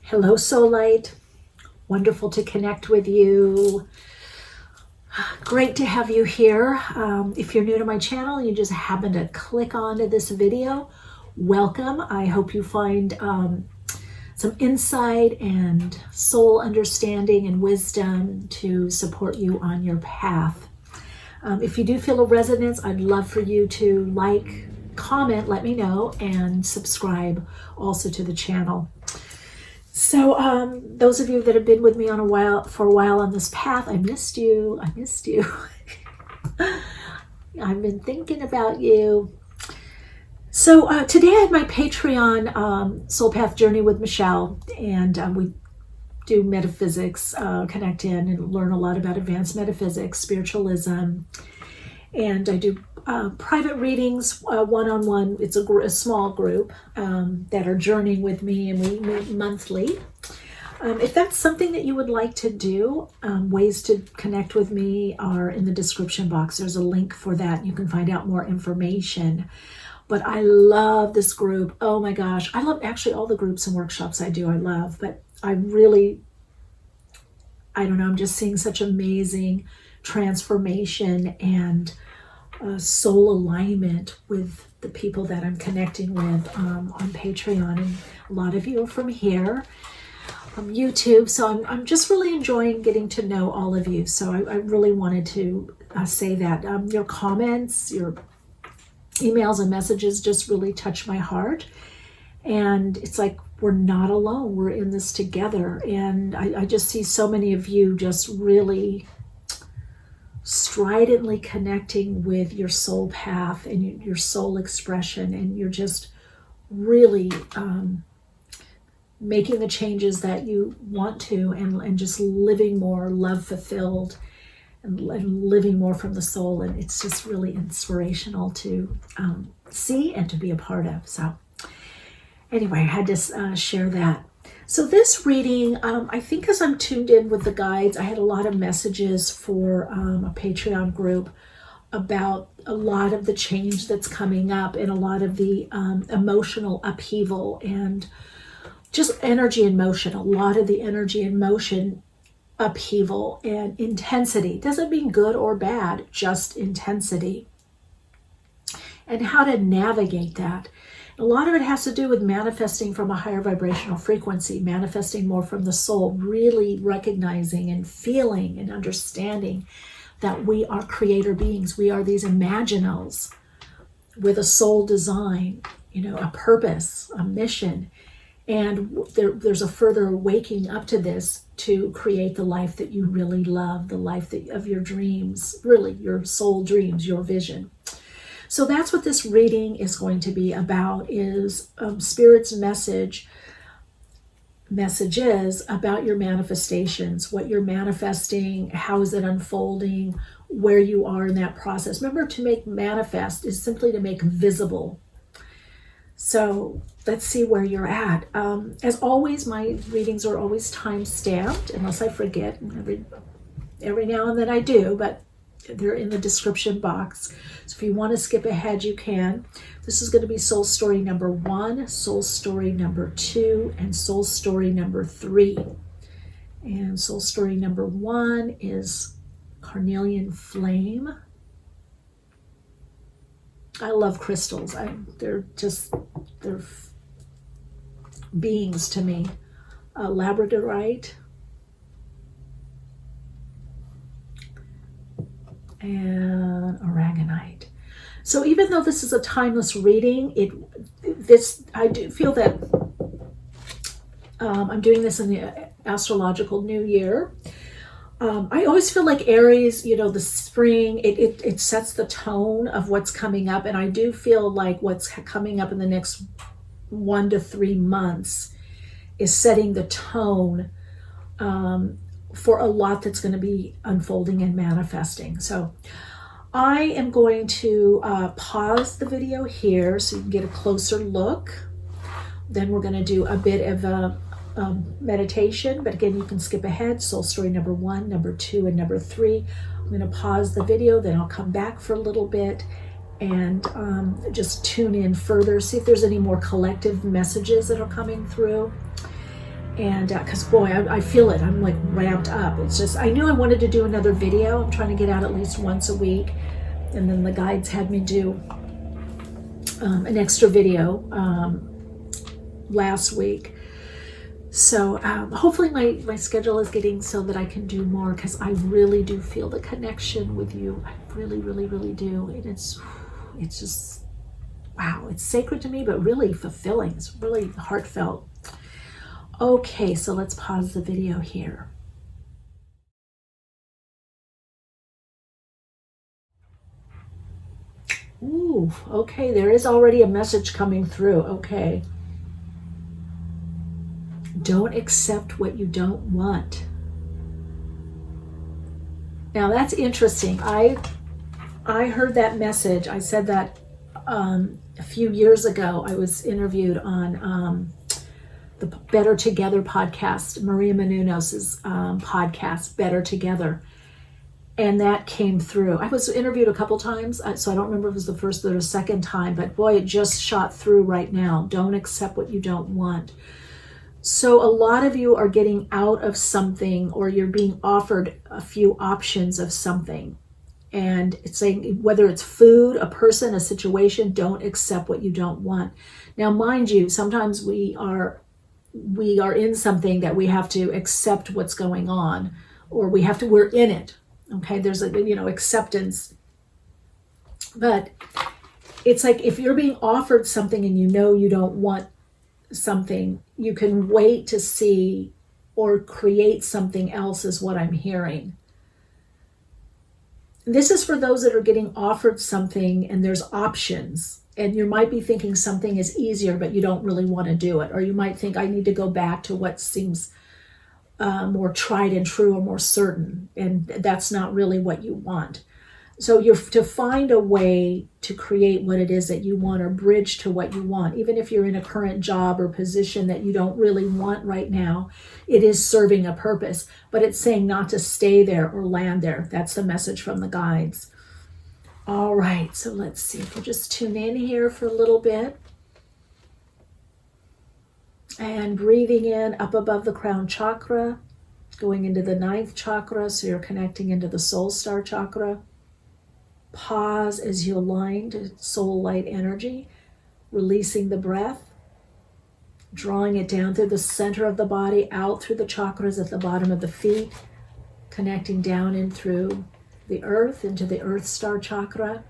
Hello, Soul Light. Wonderful to connect with you. Great to have you here. If you're new to my channel and you just happen to click onto this video, welcome. I hope you find some insight and soul understanding and wisdom to support you on your path. If you do feel a resonance, I'd love for you to like, comment, let me know, and subscribe also to the channel. So those of you that have been with me for a while on this path, I missed you. I've been thinking about you. So today I had my Patreon Soul Path Journey with Michele, and we do metaphysics, connect in and learn a lot about advanced metaphysics, spiritualism, and I do private readings one-on-one. It's a small group that are journeying with me, and we meet monthly. If that's something that you would like to do, ways to connect with me are in the description box. There's a link for that. You can find out more information. But I love this group. Oh my gosh. I love actually all the groups and workshops I do. I love, but I don't know, I'm just seeing such amazing transformation and soul alignment with the people that I'm connecting with on Patreon. And a lot of you are from here, from YouTube. So I'm just really enjoying getting to know all of you. So I really wanted to say that. Your comments, your emails and messages just really touch my heart. And it's like, we're not alone. We're in this together. And I just see so many of you just really stridently connecting with your soul path and your soul expression. And you're just really making the changes that you want to, and just living more love fulfilled and living more from the soul. And it's just really inspirational to see and to be a part of. So anyway, I had to share that. So this reading, I think as I'm tuned in with the guides, I had a lot of messages for a Patreon group about a lot of the change that's coming up and a lot of the emotional upheaval and just energy and motion. A lot of the energy and motion upheaval and intensity. Doesn't mean good or bad, just intensity. And how to navigate that. A lot of it has to do with manifesting from a higher vibrational frequency, manifesting more from the soul, really recognizing and feeling and understanding that we are creator beings. We are these imaginals with a soul design, a purpose, a mission. And there's a further waking up to this to create the life that you really love, the life of your dreams, really your soul dreams, your vision. So that's what this reading is going to be about, is Spirit's messages about your manifestations, what you're manifesting, how is it unfolding, where you are in that process. Remember, to make manifest is simply to make visible. So let's see where you're at. As always, my readings are always time-stamped, unless I forget. Every now and then I do, but they're in the description box. So if you want to skip ahead, you can. This is going to be soul story number 1, soul story number 2, and soul story number 3. And soul story number 1 is Carnelian Flame. I love crystals. They're beings to me. Labradorite. And aragonite. So even though this is a timeless reading, I do feel that I'm doing this in the astrological new year. I always feel like Aries, the spring, it sets the tone of what's coming up. And I do feel like what's coming up in the next 1 to 3 months is setting the tone for a lot that's going to be unfolding and manifesting. So I am going to pause the video here so you can get a closer look. Then we're going to do a bit of a meditation, but again, you can skip ahead. Soul story number 1, number 2, and number 3. I'm going to pause the video, then I'll come back for a little bit and just tune in further, see if there's any more collective messages that are coming through. And because boy, I feel it. I'm like ramped up. It's just, I knew I wanted to do another video. I'm trying to get out at least once a week. And then the guides had me do an extra video last week. So hopefully my schedule is getting so that I can do more, because I really do feel the connection with you. I really, really, really do. And it's just, wow, it's sacred to me, but really fulfilling. It's really heartfelt. Okay, so let's pause the video here. Ooh, okay, there is already a message coming through. Okay. Don't accept what you don't want. Now that's interesting. I heard that message. I said that a few years ago. I was interviewed on the Better Together podcast, Maria Menounos' podcast, Better Together. And that came through. I was interviewed a couple times, so I don't remember if it was the first or the second time, but boy, it just shot through right now. Don't accept what you don't want. So a lot of you are getting out of something, or you're being offered a few options of something. And it's saying, whether it's food, a person, a situation, don't accept what you don't want. Now, mind you, sometimes we are in something that we have to accept what's going on, or we're in it. Okay, there's acceptance. But it's like, if you're being offered something and you know you don't want something, you can wait to see or create something else, is what I'm hearing. This is for those that are getting offered something and there's options, and you might be thinking something is easier, but you don't really want to do it. Or you might think, I need to go back to what seems more tried and true, or more certain, and that's not really what you want. So you're to find a way to create what it is that you want, or bridge to what you want. Even if you're in a current job or position that you don't really want right now, it is serving a purpose, but it's saying not to stay there or land there. That's the message from the guides. All right, so let's see if we'll just tune in here for a little bit. And breathing in up above the crown chakra, going into the 9th chakra, so you're connecting into the soul star chakra. Pause as you align to soul light energy, releasing the breath, drawing it down through the center of the body, out through the chakras at the bottom of the feet, connecting down in through the earth, into the earth star chakra,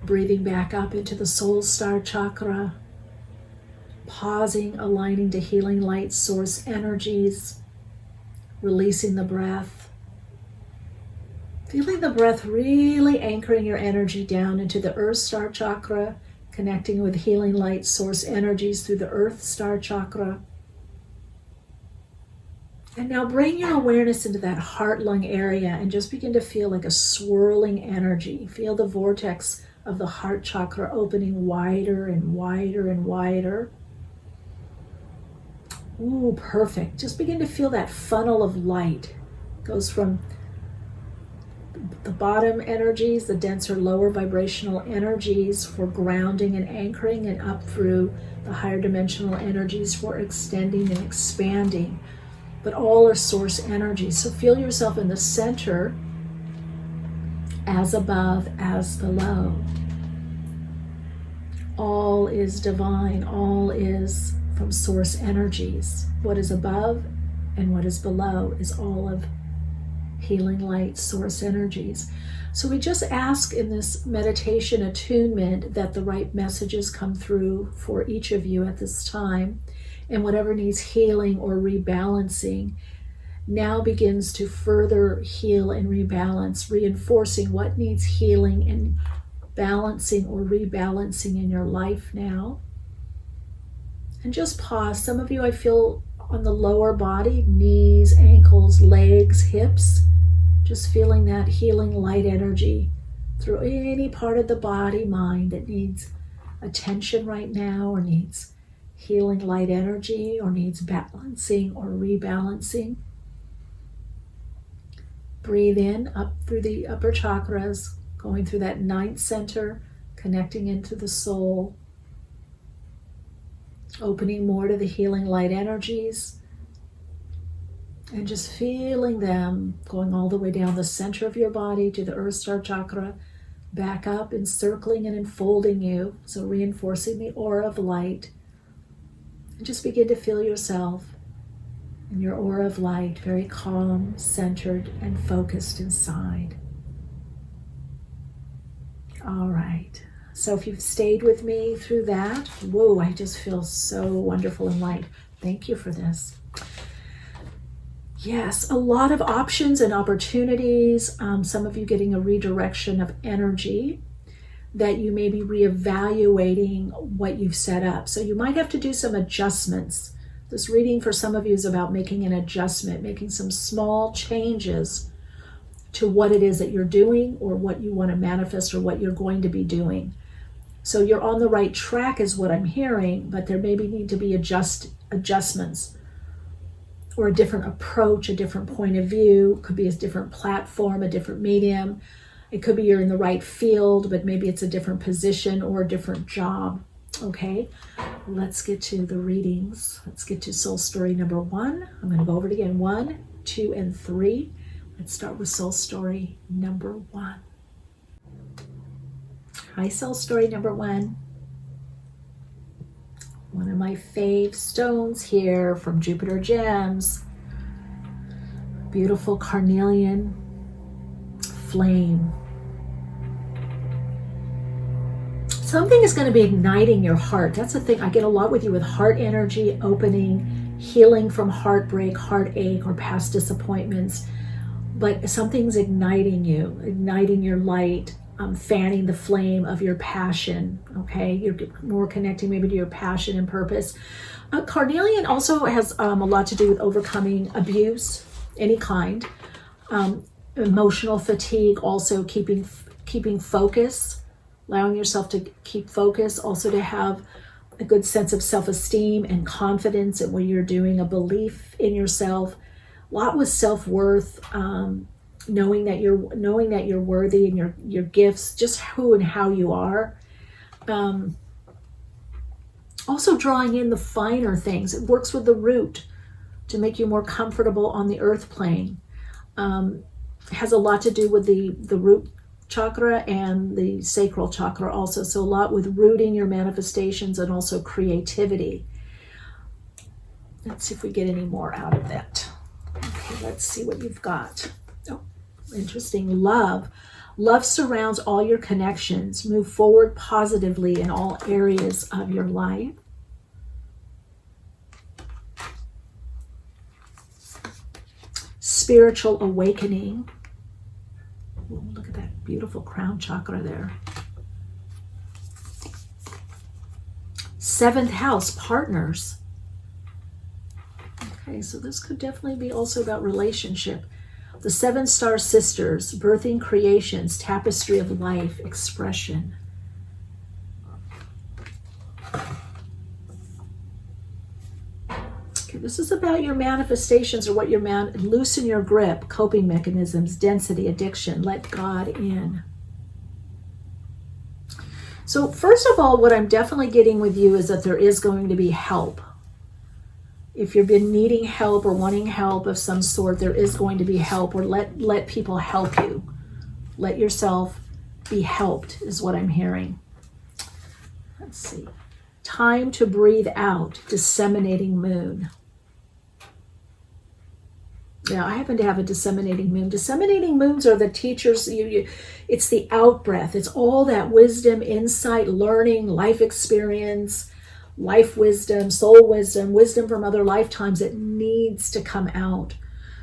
breathing back up into the soul star chakra, pausing, aligning to healing light source energies, releasing the breath, feeling the breath really anchoring your energy down into the earth star chakra, connecting with healing light source energies through the earth star chakra. And now bring your awareness into that heart lung area and just begin to feel like a swirling energy. Feel the vortex of the heart chakra opening wider and wider and wider. Ooh, perfect. Just begin to feel that funnel of light. It goes from the bottom energies, the denser lower vibrational energies for grounding and anchoring, and up through the higher dimensional energies for extending and expanding. But all are source energies. So feel yourself in the center, as above, as below. All is divine. All is from source energies. What is above and what is below is all of healing light source energies. So we just ask in this meditation attunement that the right messages come through for each of you at this time, and whatever needs healing or rebalancing now begins to further heal and rebalance, reinforcing what needs healing and balancing or rebalancing in your life now. And just pause. Some of you, I feel on the lower body, knees, ankles, legs, hips, just feeling that healing light energy through any part of the body, mind that needs attention right now, or needs healing light energy, or needs balancing or rebalancing. Breathe in up through the upper chakras, going through that 9th center, connecting into the soul. Opening more to the healing light energies. And just feeling them going all the way down the center of your body to the Earth Star Chakra, back up, encircling and enfolding you. So reinforcing the aura of light. And just begin to feel yourself in your aura of light, very calm, centered, and focused inside. All right. So if you've stayed with me through that, whoa, I just feel so wonderful and light. Thank you for this. Yes, a lot of options and opportunities. Some of you getting a redirection of energy that you may be reevaluating what you've set up. So you might have to do some adjustments. This reading for some of you is about making an adjustment, making some small changes to what it is that you're doing or what you want to manifest or what you're going to be doing. So you're on the right track is what I'm hearing, but there maybe need to be adjustments or a different approach, a different point of view. Could be a different platform, a different medium. It could be you're in the right field, but maybe it's a different position or a different job. Okay, let's get to the readings. Let's get to soul story number 1. I'm going to go over it again. 1, 2, and 3. Let's start with soul story number 1. Hi, soul story number 1. One of my fave stones here from Jupiter Gems. Beautiful carnelian flame. Something is going to be igniting your heart. That's the thing. I get a lot with you with heart energy, opening, healing from heartbreak, heartache, or past disappointments. But something's igniting you, igniting your light, fanning the flame of your passion. Okay, you're more connecting maybe to your passion and purpose. Carnelian also has a lot to do with overcoming abuse, any kind, emotional fatigue, also keeping focus. Allowing yourself to keep focus, also to have a good sense of self-esteem and confidence in what you're doing, a belief in yourself, a lot with self-worth, knowing that you're worthy and your gifts, just who and how you are. Also drawing in the finer things. It works with the root to make you more comfortable on the earth plane. Has a lot to do with the root chakra and the sacral chakra also. So a lot with rooting your manifestations and also creativity. Let's see if we get any more out of that. Okay, let's see what you've got. Oh, interesting. Love. Love surrounds all your connections. Move forward positively in all areas of your life. Spiritual awakening. Ooh, look at that beautiful crown chakra there. 7th house, partners. Okay, so this could definitely be also about relationship. The 7-star sisters, birthing creations, tapestry of life, expression. Okay, this is about your manifestations or what loosen your grip, coping mechanisms, density, addiction, let God in. So first of all, what I'm definitely getting with you is that there is going to be help. If you've been needing help or wanting help of some sort, there is going to be help, or let people help you. Let yourself be helped is what I'm hearing. Let's see. Time to breathe out, disseminating moon. Yeah, I happen to have a disseminating moon. Disseminating moons are the teachers. It's the out breath. It's all that wisdom, insight, learning, life experience, life wisdom, soul wisdom, wisdom from other lifetimes that needs to come out.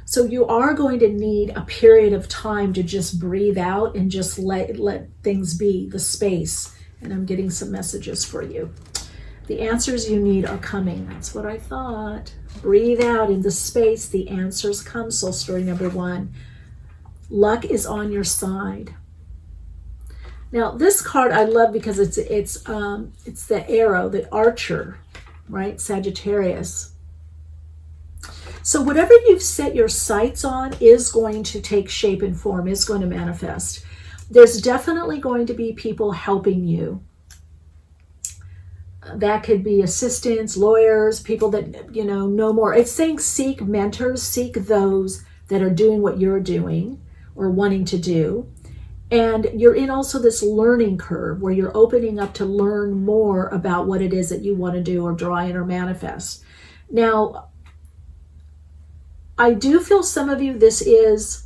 So you are going to need a period of time to just breathe out and just let things be, the space. And I'm getting some messages for you. The answers you need are coming. That's what I thought. Breathe out in the space. The answers come. Soul story number 1. Luck is on your side. Now this card I love because it's the arrow, the archer, right? Sagittarius. So whatever you've set your sights on is going to take shape and form, is going to manifest. There's definitely going to be people helping you. That could be assistants, lawyers, people that, know more. It's saying seek mentors, seek those that are doing what you're doing or wanting to do. And you're in also this learning curve where you're opening up to learn more about what it is that you want to do or draw in or manifest. Now, I do feel some of you, this is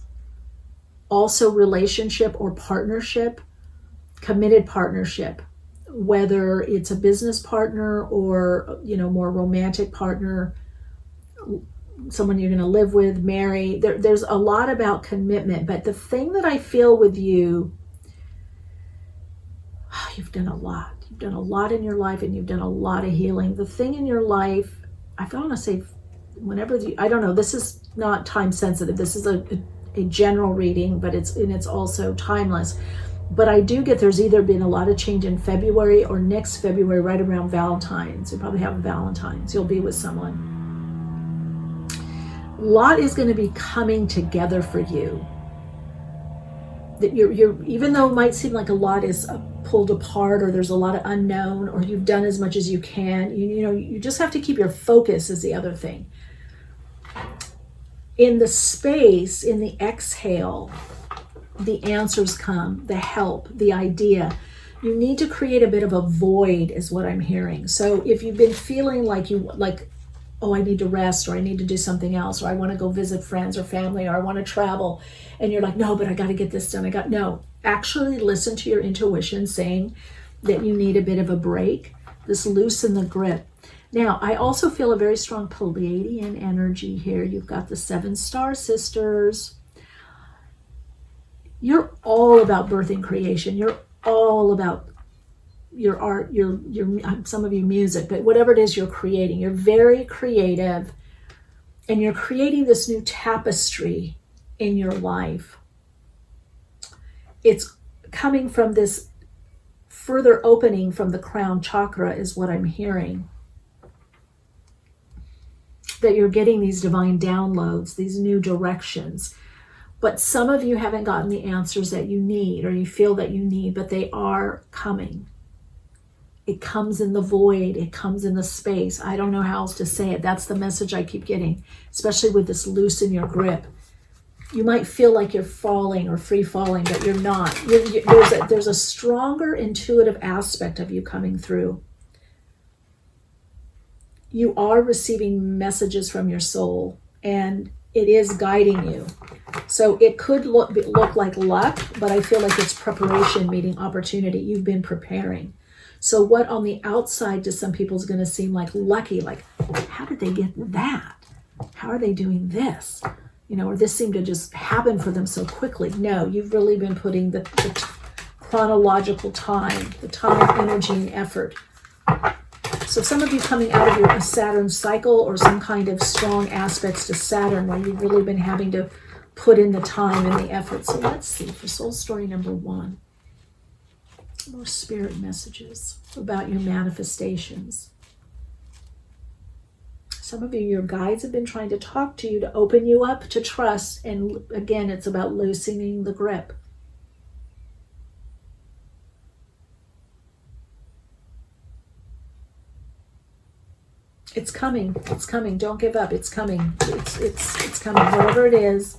also relationship or partnership, committed partnership, whether it's a business partner or, more romantic partner, someone you're going to live with, marry. There's a lot about commitment, but the thing that I feel with you, you've done a lot. You've done a lot in your life, and you've done a lot of healing. The thing in your life, I want to say, I don't know, this is not time sensitive. This is a general reading, but it's also timeless. But I do get there's either been a lot of change in February or next February, right around Valentine's. You probably have Valentine's. You'll be with someone. A lot is going to be coming together for you. That you're even though it might seem like a lot is pulled apart, or there's a lot of unknown, or you've done as much as you can, you just have to keep your focus is the other thing. In the space, in the exhale, the answers come, the help, the idea. You need to create a bit of a void is what I'm hearing. So if you've been feeling like oh, I need to rest, or I need to do something else, or I want to go visit friends or family, or I want to travel, and you're like, no, but I got to get this done. No, actually listen to your intuition saying that you need a bit of a break. This loosen the grip. Now, I also feel a very strong Pleiadian energy here. You've got the 7 star sisters. You're all about birthing creation. You're all about your art, your some of you music, but whatever it is you're creating, you're very creative, and you're creating this new tapestry in your life. It's coming from this further opening from the crown chakra is what I'm hearing. That you're getting these divine downloads, these new directions. But some of you haven't gotten the answers that you need, or you feel that you need, but they are coming. It comes in the void. It comes in the space. I don't know how else to say it. That's the message I keep getting, especially with this loosen your grip. You might feel like you're falling or free falling, but you're not. There's a stronger intuitive aspect of you coming through. You are receiving messages from your soul, and it is guiding you. So it could look like luck, but I feel like it's preparation meeting opportunity. You've been preparing. So what on the outside to some people is going to seem like lucky, like, how did they get that? How are they doing this? Or this seemed to just happen for them so quickly. No, you've really been putting the chronological time, the time, energy, and effort. So some of you coming out of your Saturn cycle, or some kind of strong aspects to Saturn where you've really been having to put in the time and the effort. So let's see, for soul story number 1, more spirit messages about your manifestations. Some of you, your guides have been trying to talk to you, to open you up to trust. And again, it's about loosening the grip. It's coming. It's coming. Don't give up. It's coming. It's coming. Whatever it is,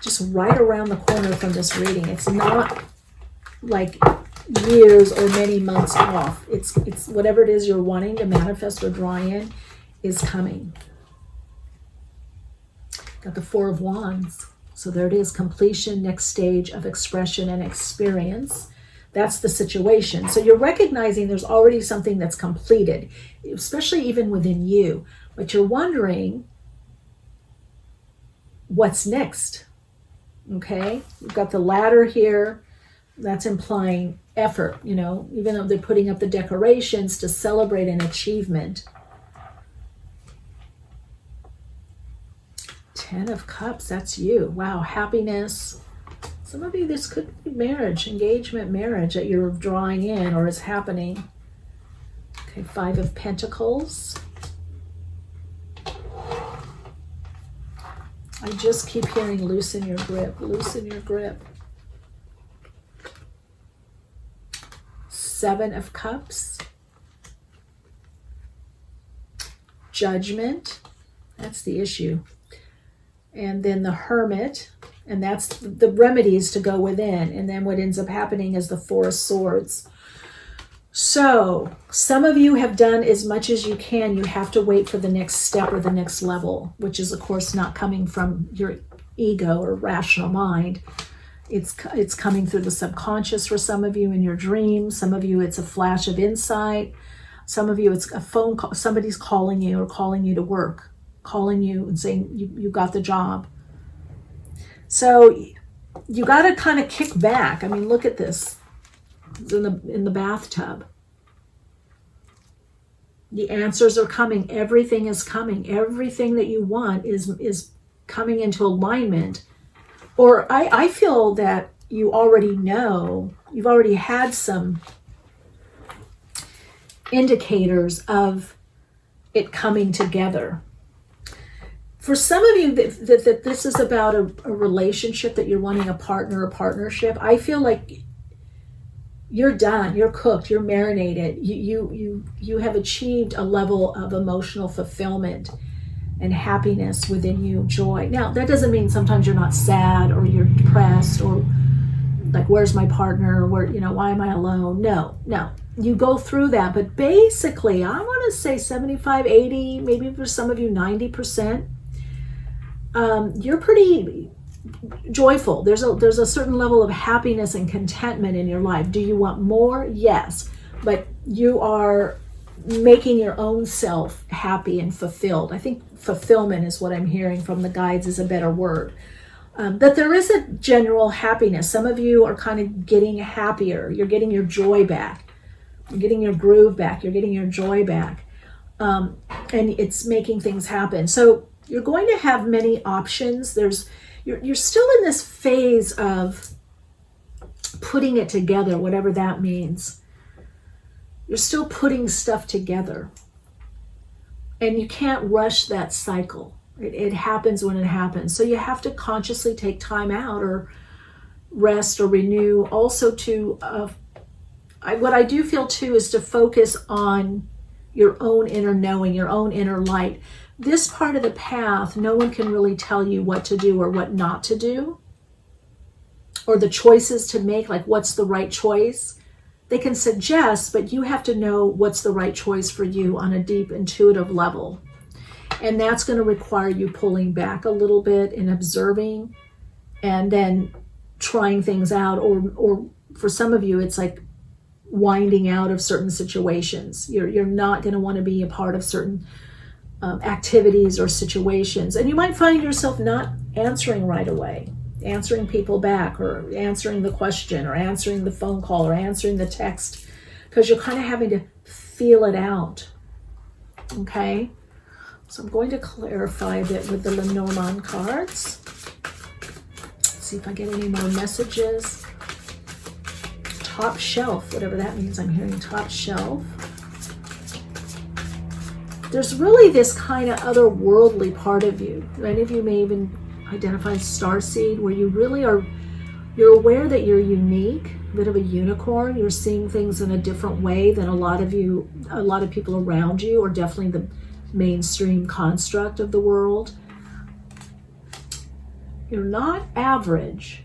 just right around the corner from this reading. It's not like years or many months off. It's whatever it is you're wanting to manifest or draw in is coming. Got the 4 of Wands. So there it is. Completion, next stage of expression and experience. That's the situation. So you're recognizing there's already something that's completed, especially even within you. But you're wondering, what's next? Okay? You've got the ladder here. That's implying effort, even though they're putting up the decorations to celebrate an achievement. 10 of Cups, that's you. Wow, happiness. Some of you, this could be marriage, engagement, marriage that you're drawing in or is happening. Okay, 5 of Pentacles. I just keep hearing loosen your grip, loosen your grip. 7 of Cups. Judgment. That's the issue. And then the Hermit. And that's the remedies to go within. And then what ends up happening is the Four of Swords. So some of you have done as much as you can. You have to wait for the next step or the next level, which is, of course, not coming from your ego or rational mind. It's coming through the subconscious for some of you in your dreams. Some of you, it's a flash of insight. Some of you, it's a phone call. Somebody's calling you or calling you to work, calling you and saying you got the job. So you got to kind of kick back. I mean, look at this. In the bathtub. The answers are coming. Everything is coming. Everything that you want is coming into alignment. Or I feel that you already know, you've already had some indicators of it coming together. For some of you that this is about a relationship, that you're wanting a partner or partnership, I feel like you're done, you're cooked, you're marinated. You have achieved a level of emotional fulfillment and happiness within you, joy. Now, that doesn't mean sometimes you're not sad or you're depressed or like, where's my partner? Where, why am I alone? No. You go through that, but basically, I want to say 75, 80, maybe for some of you 90%. You're pretty joyful. There's a certain level of happiness and contentment in your life. Do you want more? Yes. But you are making your own self happy and fulfilled. I think fulfillment is what I'm hearing from the guides is a better word. That there is a general happiness. Some of you are kind of getting happier. You're getting your joy back. You're getting your groove back. You're getting your joy back. And it's making things happen. So you're going to have many options. You're still in this phase of putting it together, whatever that means. You're still putting stuff together. And you can't rush that cycle. It happens when it happens. So you have to consciously take time out or rest or renew. Also to, what I do feel too is to focus on your own inner knowing, your own inner light. This part of the path, no one can really tell you what to do or what not to do, or the choices to make, like what's the right choice. They can suggest, but you have to know what's the right choice for you on a deep intuitive level. And that's going to require you pulling back a little bit and observing and then trying things out. Or for some of you, it's like winding out of certain situations. You're not going to want to be a part of certain activities or situations. And you might find yourself not answering right away, answering people back or answering the question or answering the phone call or answering the text, because you're kind of having to feel it out. Okay? So I'm going to clarify a bit with the Lenormand cards. Let's see if I get any more messages. Top shelf, whatever that means. I'm hearing top shelf. There's really this kind of otherworldly part of you. Many of you may even identify as starseed, where you really are, you're aware that you're unique, a bit of a unicorn. You're seeing things in a different way than a lot of people around you, or definitely the mainstream construct of the world. You're not average,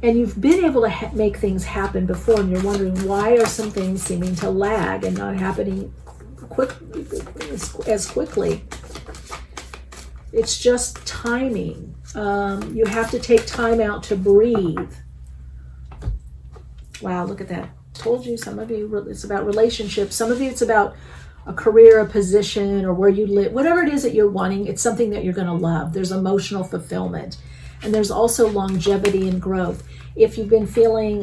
and you've been able to make things happen before, and you're wondering why are some things seeming to lag and not happening as quickly. It's just timing. You have to take time out to breathe. Wow, look at that. Told you, some of you, it's about relationships. Some of you, it's about a career, a position, or where you live. Whatever it is that you're wanting, it's something that you're going to love. There's emotional fulfillment. And there's also longevity and growth. If you've been feeling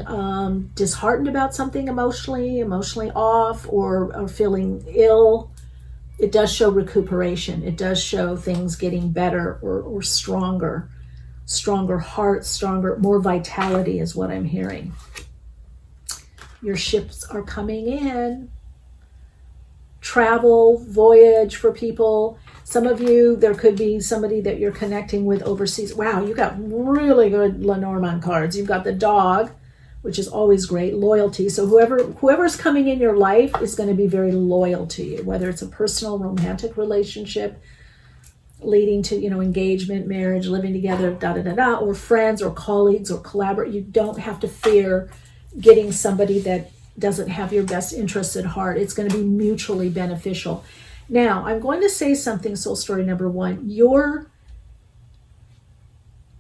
disheartened about something emotionally off, or feeling ill, it does show recuperation. It does show things getting better or stronger heart, more vitality is what I'm hearing. Your ships are coming in. Travel, voyage for people. Some of you, there could be somebody that you're connecting with overseas. Wow, you got really good Lenormand cards. You've got the dog which is always great. Loyalty. So whoever's coming in your life is going to be very loyal to you, whether it's a personal romantic relationship leading to, engagement, marriage, living together, or friends or colleagues or collaborate. You don't have to fear getting somebody that doesn't have your best interests at heart. It's going to be mutually beneficial. Now, I'm going to say something, soul story number 1. Your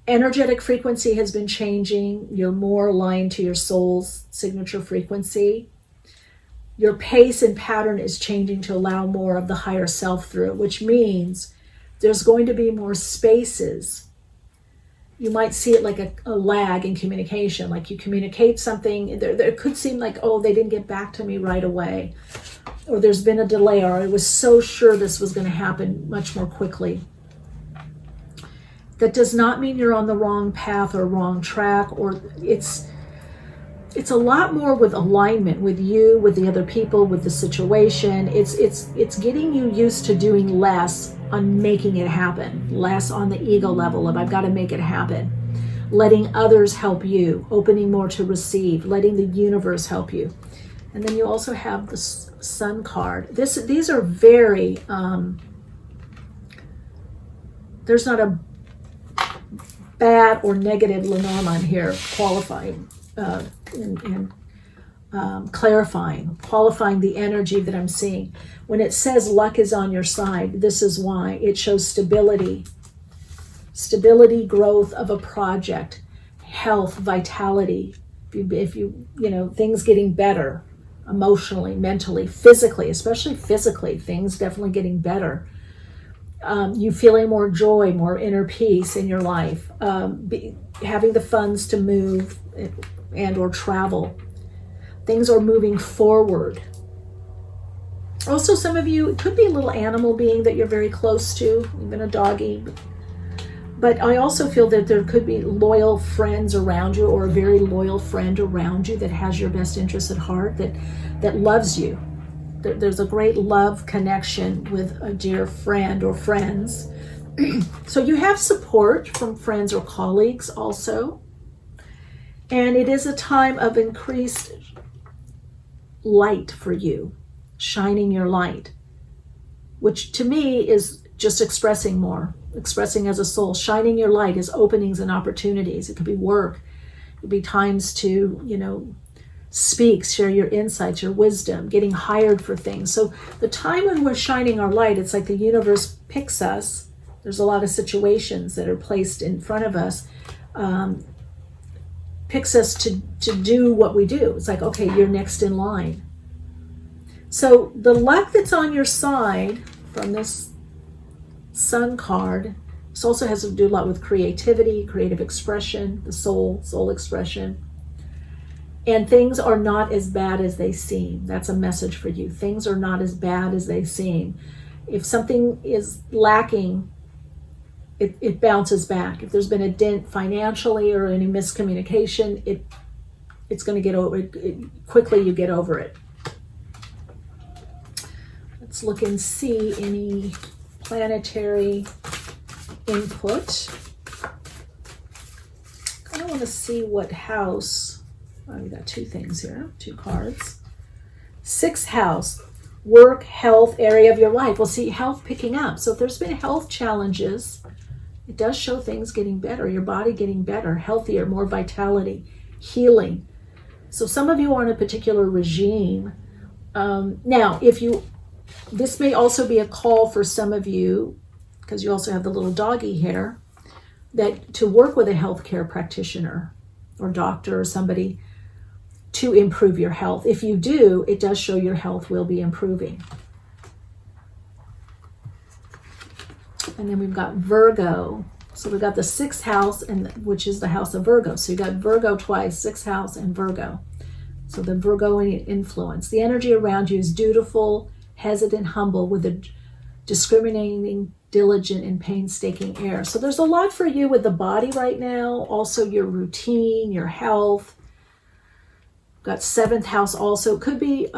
energetic frequency has been changing. You're more aligned to your soul's signature frequency. Your pace and pattern is changing to allow more of the higher self through, which means there's going to be more spaces. You might see it like a lag in communication, like you communicate something, there could seem like, oh, they didn't get back to me right away, or there's been a delay, or I was so sure this was going to happen much more quickly. That does not mean you're on the wrong path or wrong track, or it's a lot more with alignment with you, with the other people, with the situation. It's getting you used to doing less on making it happen, less on the ego level of I've got to make it happen, letting others help you, opening more to receive, letting the universe help you. And then you also have the Sun card. These are very, there's not a bad or negative Lenormand here qualifying and clarifying, qualifying the energy that I'm seeing. When it says luck is on your side, this is why. It shows stability, growth of a project, health, vitality. If you things getting better emotionally, mentally, physically, especially physically, things definitely getting better. You feeling more joy, more inner peace in your life, having the funds to move and or travel. Things are moving forward. Also, some of you, it could be a little animal being that you're very close to, even a doggy. But I also feel that there could be loyal friends around you, or a very loyal friend around you that has your best interests at heart, that loves you. There's a great love connection with a dear friend or friends. So you have support from friends or colleagues also. And it is a time of increased light for you, shining your light, which to me is just expressing more, expressing as a soul. Shining your light is openings and opportunities. It could be work. It could be times to, speak, share your insights, your wisdom, getting hired for things. So the time when we're shining our light, it's like the universe picks us. There's a lot of situations that are placed in front of us, picks us to do what we do. It's like, okay, you're next in line. So the luck that's on your side from this Sun card, this also has to do a lot with creativity, creative expression, the soul expression. And things are not as bad as they seem. That's a message for you. Things are not as bad as they seem. If something is lacking, it bounces back. If there's been a dent financially or any miscommunication, it's going to get over it. Quickly you get over it. Let's look and see any planetary input. I kind of want to see what house. Oh, we got 2 things here, 2 cards. 6th house, work, health, area of your life. We'll see health picking up. So if there's been health challenges, it does show things getting better, your body getting better, healthier, more vitality, healing. So some of you are on a particular regime. Now, this may also be a call for some of you, because you also have the little doggy here, that to work with a healthcare practitioner or doctor or somebody to improve your health. If you do, it does show your health will be improving. And then we've got Virgo. So we've got the 6th house, which is the house of Virgo. So you got Virgo twice, 6th house and Virgo. So the Virgoian influence. The energy around you is dutiful, hesitant, humble, with a discriminating, diligent, and painstaking air. So there's a lot for you with the body right now. Also your routine, your health. Got 7th house also. It could be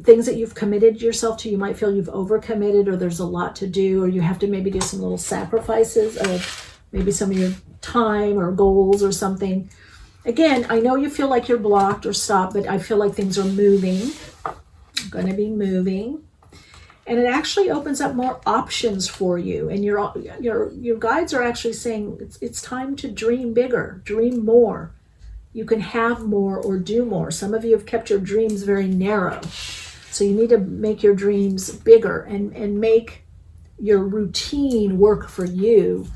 things that you've committed yourself to. You might feel you've overcommitted, or there's a lot to do, or you have to maybe do some little sacrifices of maybe some of your time or goals or something. Again, I know you feel like you're blocked or stopped, but I feel like things are moving. Going to be moving. And it actually opens up more options for you. And your guides are actually saying it's time to dream bigger, dream more. You can have more or do more. Some of you have kept your dreams very narrow. So you need to make your dreams bigger and make your routine work for you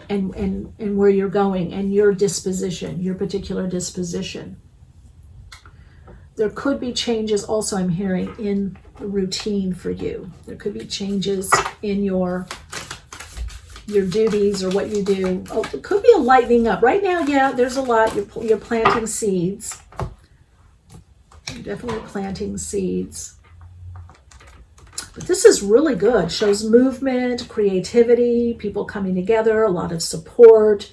and where you're going and your disposition, your particular disposition. There could be changes also, I'm hearing, in the routine for you. There could be changes in your duties or what you do. Oh, it could be a lightening up. Right now, yeah, there's a lot. You're planting seeds. You're definitely planting seeds. But this is really good. Shows movement, creativity, people coming together, a lot of support.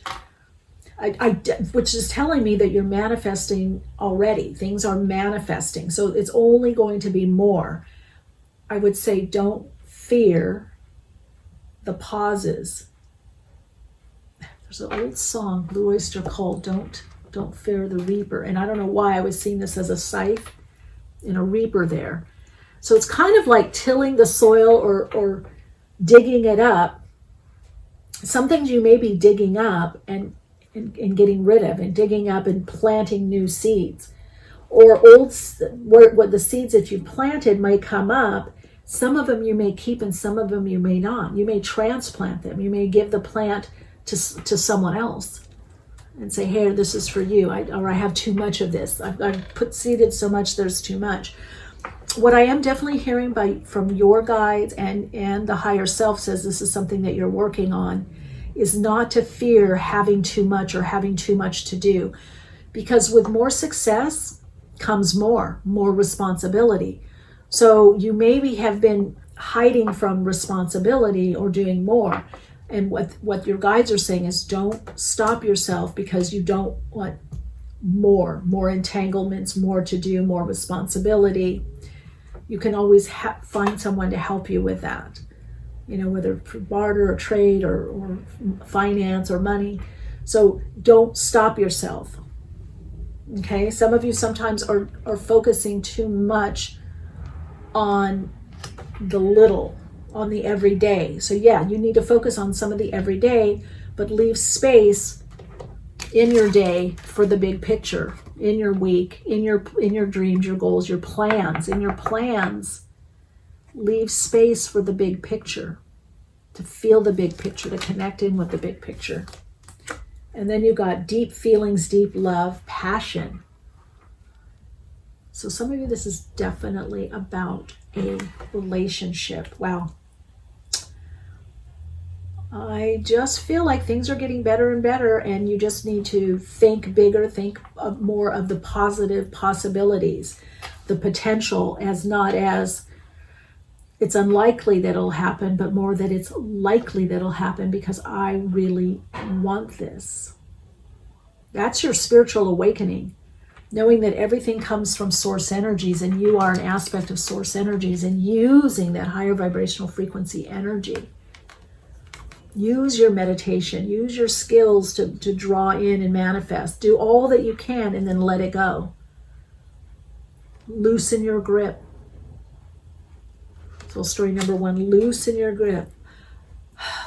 Which is telling me that you're manifesting already. Things are manifesting. So it's only going to be more. I would say don't fear the pauses. There's an old song, Blue Oyster Cult, don't fear the reaper. And I don't know why I was seeing this as a scythe and a reaper there. So it's kind of like tilling the soil or digging it up. Some things you may be digging up and getting rid of, and digging up and planting new seeds. Or what the seeds that you planted might come up. Some of them you may keep and some of them you may not. You may transplant them. You may give the plant to someone else and say, hey, this is for you. I have too much of this. I've seeded so much, there's too much. What I am definitely hearing from your guides and the higher self says this is something that you're working on, is not to fear having too much or having too much to do. Because with more success comes more responsibility. So you maybe have been hiding from responsibility or doing more. And what your guides are saying is don't stop yourself because you don't want more entanglements, more to do, more responsibility. You can always find someone to help you with that. Whether for barter or trade or finance or money. So don't stop yourself. Okay? Some of you sometimes are focusing too much on the little, on the everyday. So yeah, you need to focus on some of the everyday, but leave space in your day for the big picture, in your week, in your dreams, your goals, your plans. In your plans, leave space for the big picture, to feel the big picture, to connect in with the big picture. And then you got deep feelings, deep love, passion. So some of you, this is definitely about a relationship. Wow. I just feel like things are getting better and better, and you just need to think bigger, think more of the positive possibilities, the potential, as not as it's unlikely that it'll happen, but more that it's likely that it'll happen because I really want this. That's your spiritual awakening. Knowing that everything comes from source energies and you are an aspect of source energies, and using that higher vibrational frequency energy. Use your meditation, use your skills to draw in and manifest. Do all that you can and then let it go. Loosen your grip. So story number 1, loosen your grip.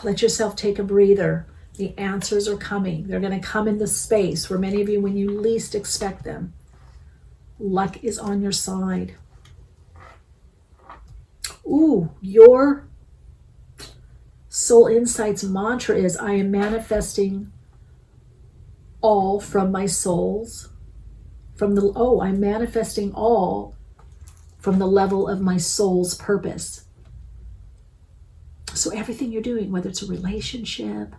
Let yourself take a breather. The answers are coming. They're going to come in the space where many of you, when you least expect them. Luck is on your side. Ooh, your Soul Insights mantra is, I am manifesting all from my souls. I'm manifesting all from the level of my soul's purpose. So everything you're doing, whether it's a relationship,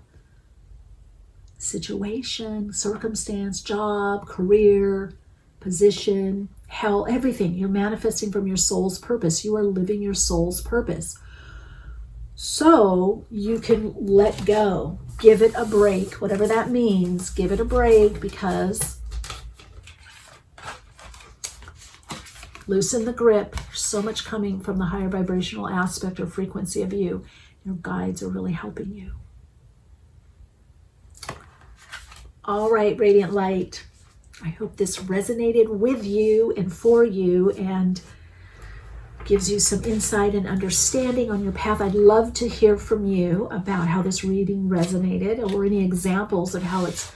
situation, circumstance, job, career, position, health, everything, you're manifesting from your soul's purpose. You are living your soul's purpose. So you can let go, give it a break, whatever that means, give it a break, because loosen the grip. So much coming from the higher vibrational aspect or frequency of you. Your guides are really helping you. All right, Radiant Light. I hope this resonated with you and for you and gives you some insight and understanding on your path. I'd love to hear from you about how this reading resonated or any examples of how it's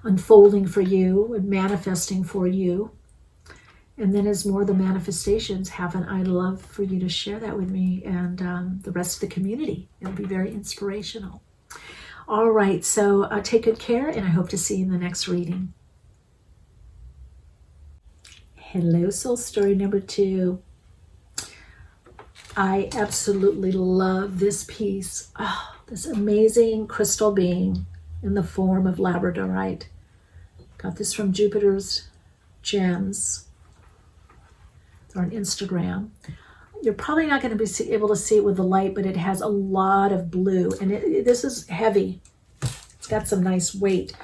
unfolding for you and manifesting for you. And then as more of the manifestations happen, I'd love for you to share that with me and the rest of the community. It'll be very inspirational. All right, so take good care, and I hope to see you in the next reading. Hello, soul story number 2. I absolutely love this piece. Oh, this amazing crystal being in the form of labradorite. Got this from Jupiter's Gems. It's on Instagram. You're probably not going to be able to see it with the light, but it has a lot of blue, and this is heavy. It's got some nice weight.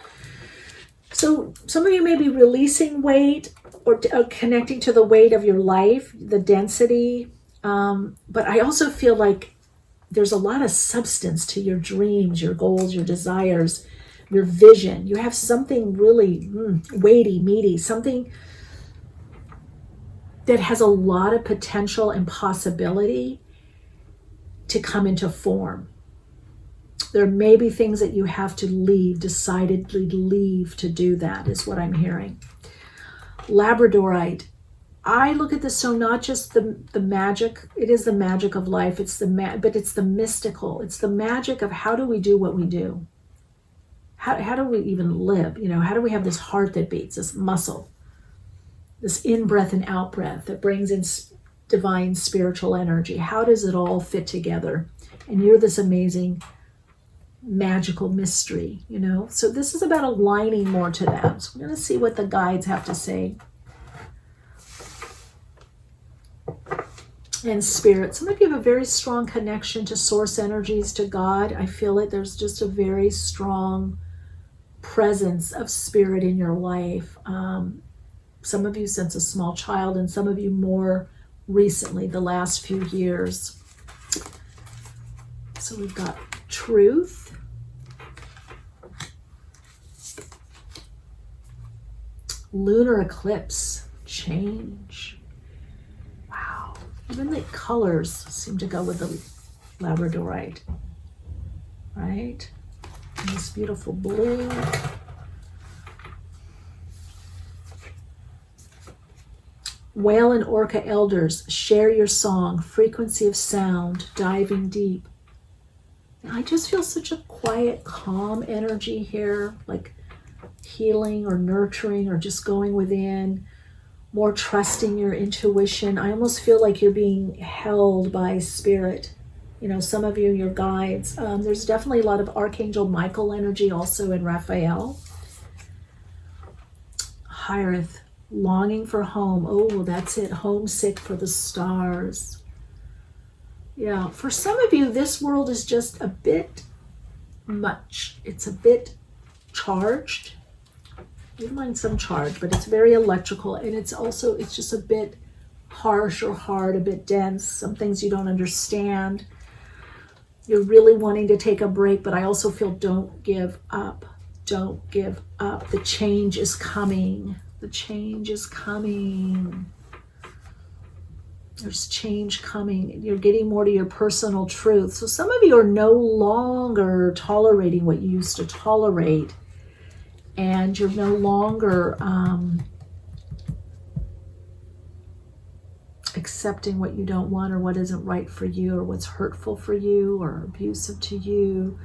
So some of you may be releasing weight or connecting to the weight of your life, the density. But I also feel like there's a lot of substance to your dreams, your goals, your desires, your vision. You have something really weighty, meaty, something that has a lot of potential and possibility to come into form. There may be things that you have to decidedly leave to do that, is what I'm hearing. Labradorite. I look at this so not just the magic, it is the magic of life, but it's the mystical. It's the magic of how do we do what we do? How do we even live? How do we have this heart that beats, this muscle? This in-breath and out-breath that brings in divine spiritual energy. How does it all fit together? And you're this amazing magical mystery, So this is about aligning more to that. So we're going to see what the guides have to say. And spirit. Some of you have a very strong connection to source energies, to God. I feel it. There's just a very strong presence of spirit in your life. Some of you since a small child, and some of you more recently, the last few years. So we've got truth, lunar eclipse, change. Wow. Even the colors seem to go with the labradorite, right? And this beautiful blue. Whale and orca elders, share your song, frequency of sound, diving deep. And I just feel such a quiet, calm energy here, like healing or nurturing or just going within, more trusting your intuition. I almost feel like you're being held by spirit. Some of you, your guides. There's definitely a lot of Archangel Michael energy also in Raphael. Hierith. Longing for home. Oh, that's it. Homesick for the stars. Yeah, for some of you, this world is just a bit much. It's a bit charged. You don't mind some charge, but it's very electrical. And it's just a bit harsh or hard, a bit dense. Some things you don't understand. You're really wanting to take a break, but I also feel don't give up. Don't give up. The change is coming. The change is coming. There's change coming. You're getting more to your personal truth. So some of you are no longer tolerating what you used to tolerate. And you're no longer accepting what you don't want or what isn't right for you or what's hurtful for you or abusive to you,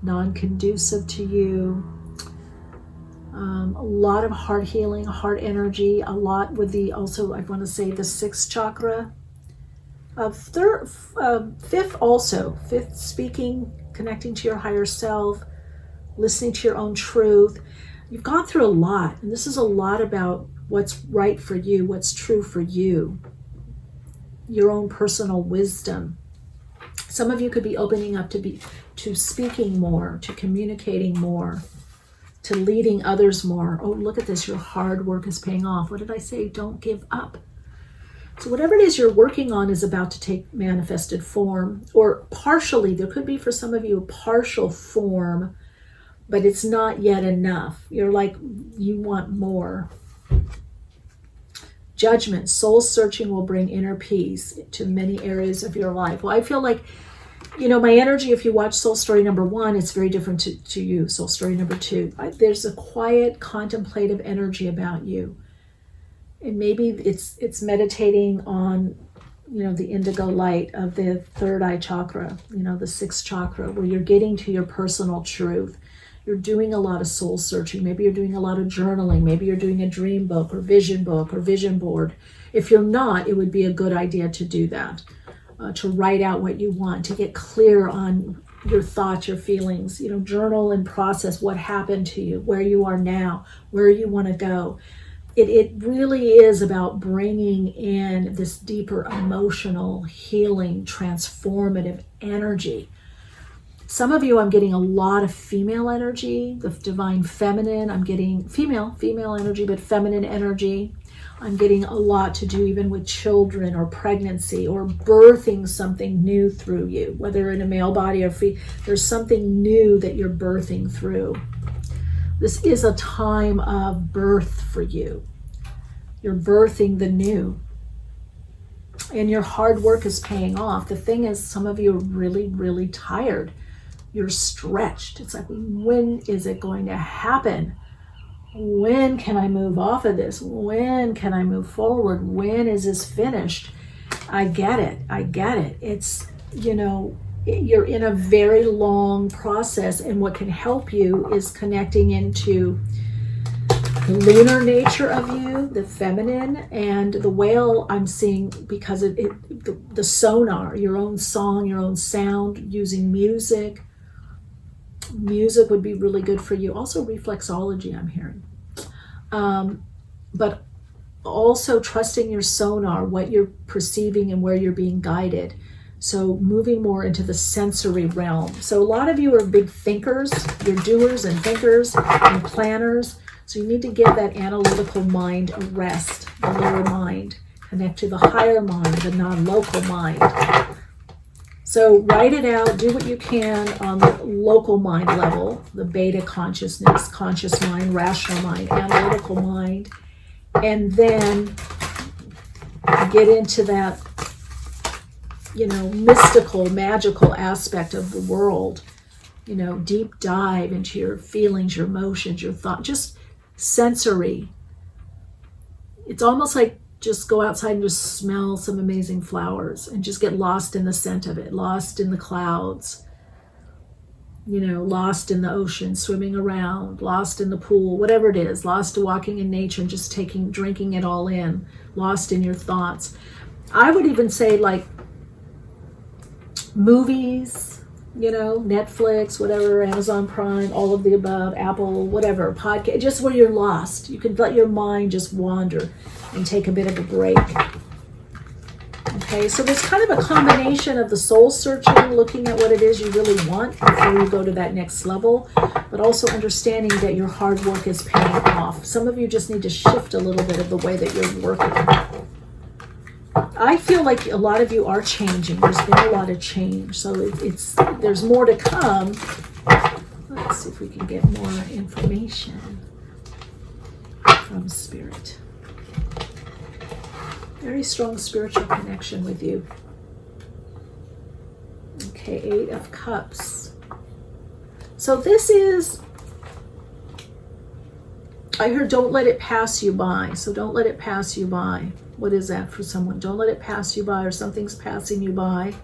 non-conducive to you. A lot of heart healing, heart energy, a lot with I want to say the sixth chakra. Fifth speaking, connecting to your higher self, listening to your own truth. You've gone through a lot, and this is a lot about what's right for you, what's true for you, your own personal wisdom. Some of you could be opening up to speaking more, to communicating more, to leading others more. Oh, look at this. Your hard work is paying off. What did I say? Don't give up. So whatever it is you're working on is about to take manifested form, or partially. There could be for some of you a partial form, but it's not yet enough. You're like, you want more. Judgment, soul searching will bring inner peace to many areas of your life. Well, I feel like, my energy, if you watch Soul Story number 1, it's very different to you. Soul Story number 2, there's a quiet, contemplative energy about you. And maybe it's meditating on, the indigo light of the third eye chakra, the sixth chakra, where you're getting to your personal truth. You're doing a lot of soul searching. Maybe you're doing a lot of journaling. Maybe you're doing a dream book or vision board. If you're not, it would be a good idea to do that, to write out what you want, to get clear on your thoughts, your feelings, journal and process what happened to you, where you are now, where you want to go. It really is about bringing in this deeper emotional, healing, transformative energy. Some of you, I'm getting a lot of female energy, the divine feminine. I'm getting female energy, but feminine energy. I'm getting a lot to do even with children or pregnancy or birthing something new through you, whether in a male body or there's something new that you're birthing through. This is a time of birth for you. You're birthing the new. And your hard work is paying off. The thing is, some of you are really, really tired. You're stretched. It's like, when is it going to happen? When can I move off of this? When can I move forward? When is this finished? I get it. It's, you're in a very long process, and what can help you is connecting into the lunar nature of you, the feminine, and the whale I'm seeing because the sonar, your own song, your own sound, using music. Music would be really good for you. Also reflexology, I'm hearing. But also trusting your sonar, what you're perceiving and where you're being guided. So moving more into the sensory realm. So a lot of you are big thinkers. You're doers and thinkers and planners. So you need to give that analytical mind a rest, the lower mind. Connect to the higher mind, the non-local mind. So write it out, do what you can on the local mind level, the beta consciousness, conscious mind, rational mind, analytical mind, and then get into that, mystical, magical aspect of the world, deep dive into your feelings, your emotions, your thoughts, just sensory. It's almost like just go outside and just smell some amazing flowers and just get lost in the scent of it, lost in the clouds, lost in the ocean, swimming around, lost in the pool, whatever it is, lost to walking in nature and just drinking it all in, lost in your thoughts. I would even say like movies, Netflix, whatever, Amazon Prime, all of the above, Apple, whatever, podcast, just where you're lost. You can let your mind just wander and take a bit of a break. Okay, so there's kind of a combination of the soul searching, looking at what it is you really want before you go to that next level, but also understanding that your hard work is paying off. Some of you just need to shift a little bit of the way that you're working. I feel like a lot of you are changing. There's been a lot of change. So there's more to come. Let's see if we can get more information from Spirit. Very strong spiritual connection with you. Okay, 8 of Cups. So this is, I heard don't let it pass you by. So don't let it pass you by. What is that for someone? Don't let it pass you by, or something's passing you by.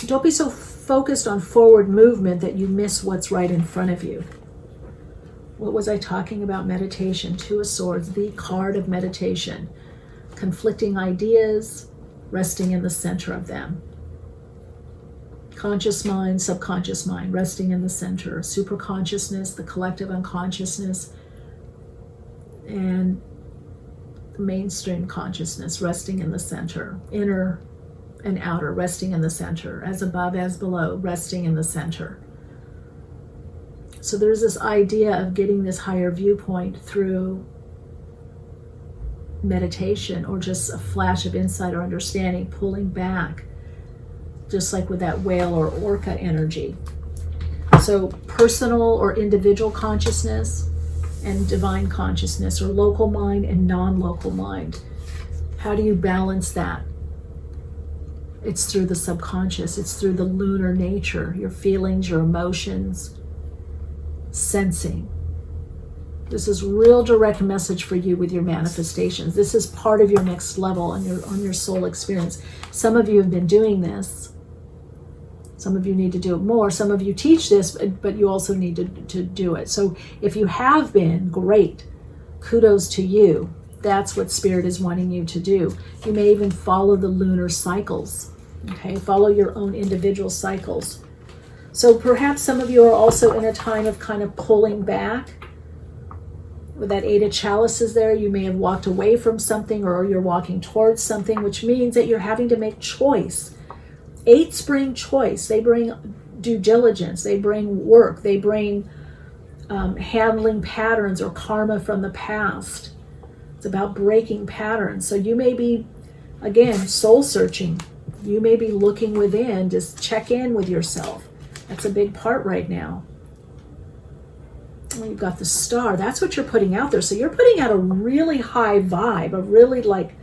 Don't be so focused on forward movement that you miss what's right in front of you. What was I talking about? Meditation, 2 of Swords, the card of meditation. Conflicting ideas, resting in the center of them. Conscious mind, subconscious mind, resting in the center. Superconsciousness, the collective unconsciousness, and the mainstream consciousness, resting in the center. Inner and outer, resting in the center. As above, as below, resting in the center. So there's this idea of getting this higher viewpoint through meditation, or just a flash of insight or understanding, pulling back, just like with that whale or orca energy. So personal or individual consciousness, and divine consciousness, or local mind and non-local mind. How do you balance that? It's through the subconscious. It's through the lunar nature, your feelings, your emotions, sensing. This is real direct message for you with your manifestations. This is part of your next level on your soul experience. Some of you have been doing this. Some of you need to do it more. Some of you teach this, but you also need to do it. So if you have been, great. Kudos to you. That's what Spirit is wanting you to do. You may even follow the lunar cycles. Okay, follow your own individual cycles. So perhaps some of you are also in a time of kind of pulling back. With that 8 of chalices there, you may have walked away from something, or you're walking towards something, which means that you're having to make choice. 8s bring choice. They bring due diligence. They bring work. They bring handling patterns or karma from the past. It's about breaking patterns. So you may be, again, soul searching. You may be looking within. Just check in with yourself. That's a big part right now. Well, you've got the Star. That's what you're putting out there. So you're putting out a really high vibe, a really like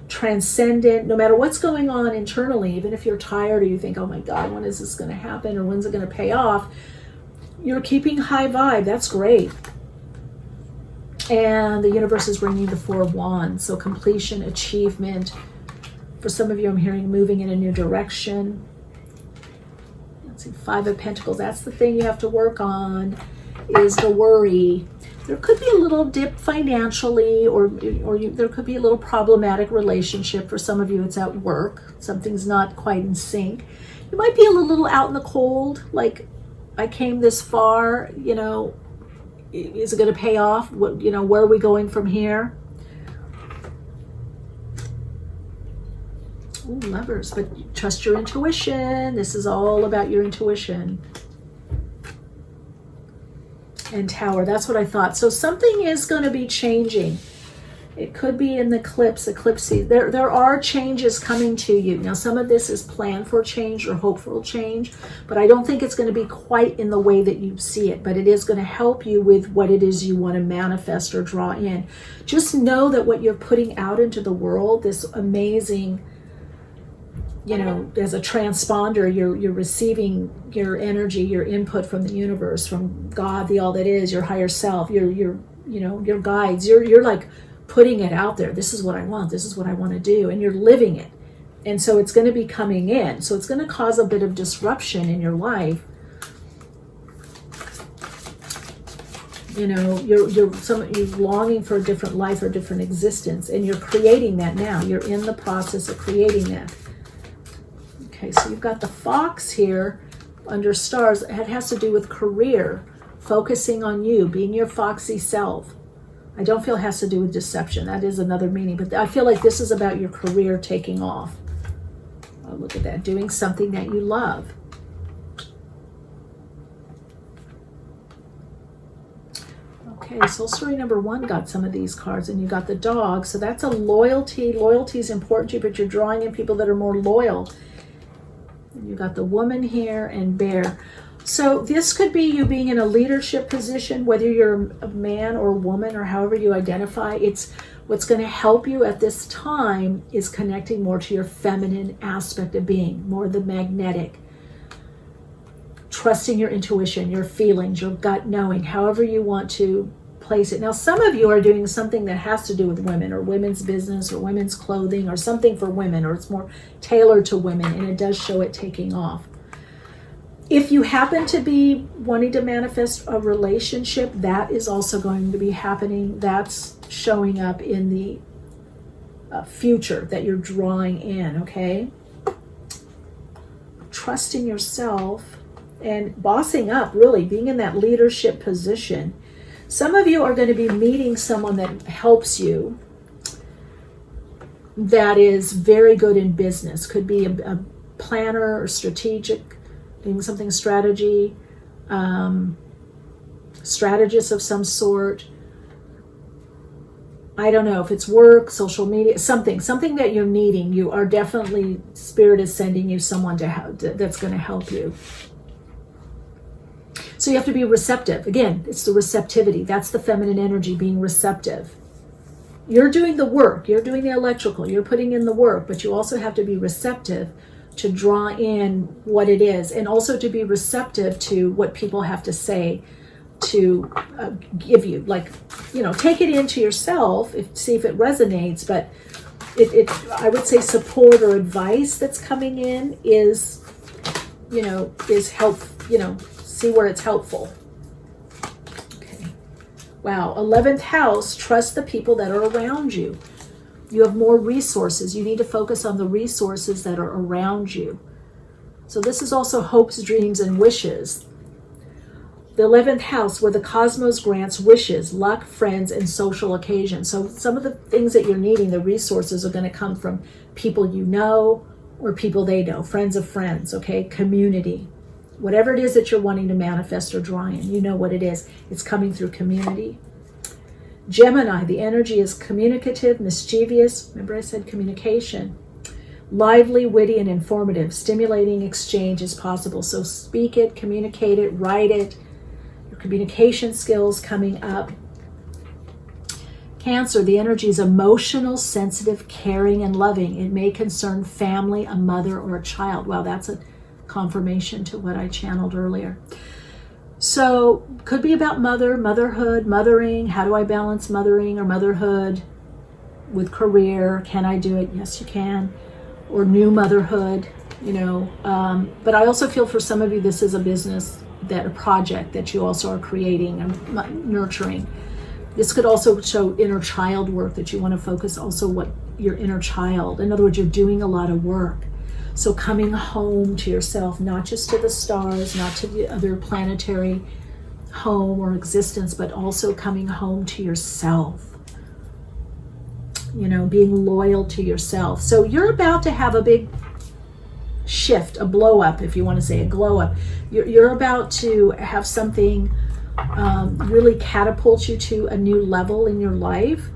transcendent, no matter what's going on internally, even if you're tired or you think, oh my God, when is this going to happen, or when's it going to pay off? You're keeping high vibe. That's great. And the universe is bringing the 4 of Wands. So completion, achievement. For some of you, I'm hearing moving in a new direction. Let's see, 5 of Pentacles. That's the thing you have to work on, is the worry. There could be a little dip financially, or there could be a little problematic relationship. For some of you, it's at work. Something's not quite in sync. You might be a little out in the cold, like, I came this far, you know, is it going to pay off? What, you know, where are we going from here? Ooh, Lovers, but trust your intuition. This is all about your intuition. And Tower, that's what I thought. So something is going to be changing. It could be in the eclipses. There are changes coming to you. Now, some of this is planned for change or hopeful change, but I don't think it's going to be quite in the way that you see it, but it is going to help you with what it is you want to manifest or draw in. Just know that what you're putting out into the world, this amazing, you know, as a transponder, you're receiving your energy, your input from the universe, from God, the all that is, your higher self, your you know, your guides. You're like putting it out there. This is what I want. This is what I want to do, and you're living it. And so it's going to be coming in. So it's going to cause a bit of disruption in your life. You know, you're longing for a different life or different existence, and you're creating that now. You're in the process of creating that. Okay, so you've got the Fox here under Stars. It has to do with career, focusing on you, being your foxy self. I don't feel it has to do with deception. That is another meaning, but I feel like this is about your career taking off. Oh, look at that, doing something that you love. Okay, Soul Story number 1 got some of these cards, and you got the Dog. So that's a loyalty. Loyalty is important to you, but you're drawing in people that are more loyal. You got the Woman here and Bear. So this could be you being in a leadership position, whether you're a man or a woman or however you identify. It's what's going to help you at this time is connecting more to your feminine aspect of being, more the magnetic, trusting your intuition, your feelings, your gut knowing, however you want to place it. Now, some of you are doing something that has to do with women or women's business or women's clothing or something for women, or it's more tailored to women, and it does show it taking off. If you happen to be wanting to manifest a relationship, that is also going to be happening. That's showing up in the future that you're drawing in, okay? Trusting yourself and bossing up, really, being in that leadership position. Some of you are going to be meeting someone that helps you, that is very good in business. Could be a planner or strategic, doing something strategy, strategist of some sort. I don't know if it's work, social media, something that you're needing. You are definitely, Spirit is sending you someone to help, that's going to help you. So you have to be receptive. Again, it's the receptivity. That's the feminine energy, being receptive. You're doing the work. You're doing the electrical. You're putting in the work, but you also have to be receptive to draw in what it is, and also to be receptive to what people have to say to give you. Like, take it into yourself, see if it resonates, but I would say support or advice that's coming in is help, see where it's helpful. Okay. Wow. 11th house, trust the people that are around you. You have more resources. You need to focus on the resources that are around you. So this is also hopes, dreams, and wishes. The 11th house, where the cosmos grants wishes, luck, friends, and social occasions. So some of the things that you're needing, the resources, are going to come from people you know or people they know, friends of friends, okay? Community. Whatever it is that you're wanting to manifest or draw in, you know what it is. It's coming through community. Gemini, the energy is communicative, mischievous. Remember I said communication. Lively, witty, and informative. Stimulating exchange is possible. So speak it, communicate it, write it. Your communication skills coming up. Cancer, the energy is emotional, sensitive, caring, and loving. It may concern family, a mother, or a child. Wow, that's a confirmation to what I channeled earlier. So could be about motherhood, mothering. How do I balance mothering or motherhood with career? Can I do it? Yes, you can. Or new motherhood, But I also feel for some of you, this is a business, a project that you also are creating and nurturing. This could also show inner child work, that you want to focus also what your inner child. In other words, you're doing a lot of work. So coming home to yourself, not just to the stars, not to the other planetary home or existence, but also coming home to yourself. Being loyal to yourself. So you're about to have a big shift, a blow up, if you want to say a glow up. You're about to have something really catapult you to a new level in your life,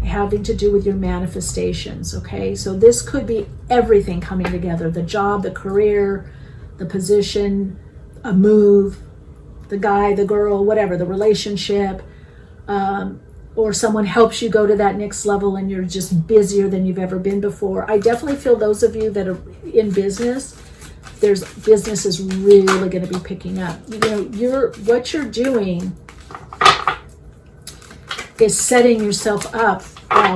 having to do with your manifestations, okay? So this could be everything coming together: the job, the career, the position, a move, the guy, the girl, whatever, the relationship, or someone helps you go to that next level and you're just busier than you've ever been before. I definitely feel those of you that are in business, business is really going to be picking up. What you're doing is setting yourself up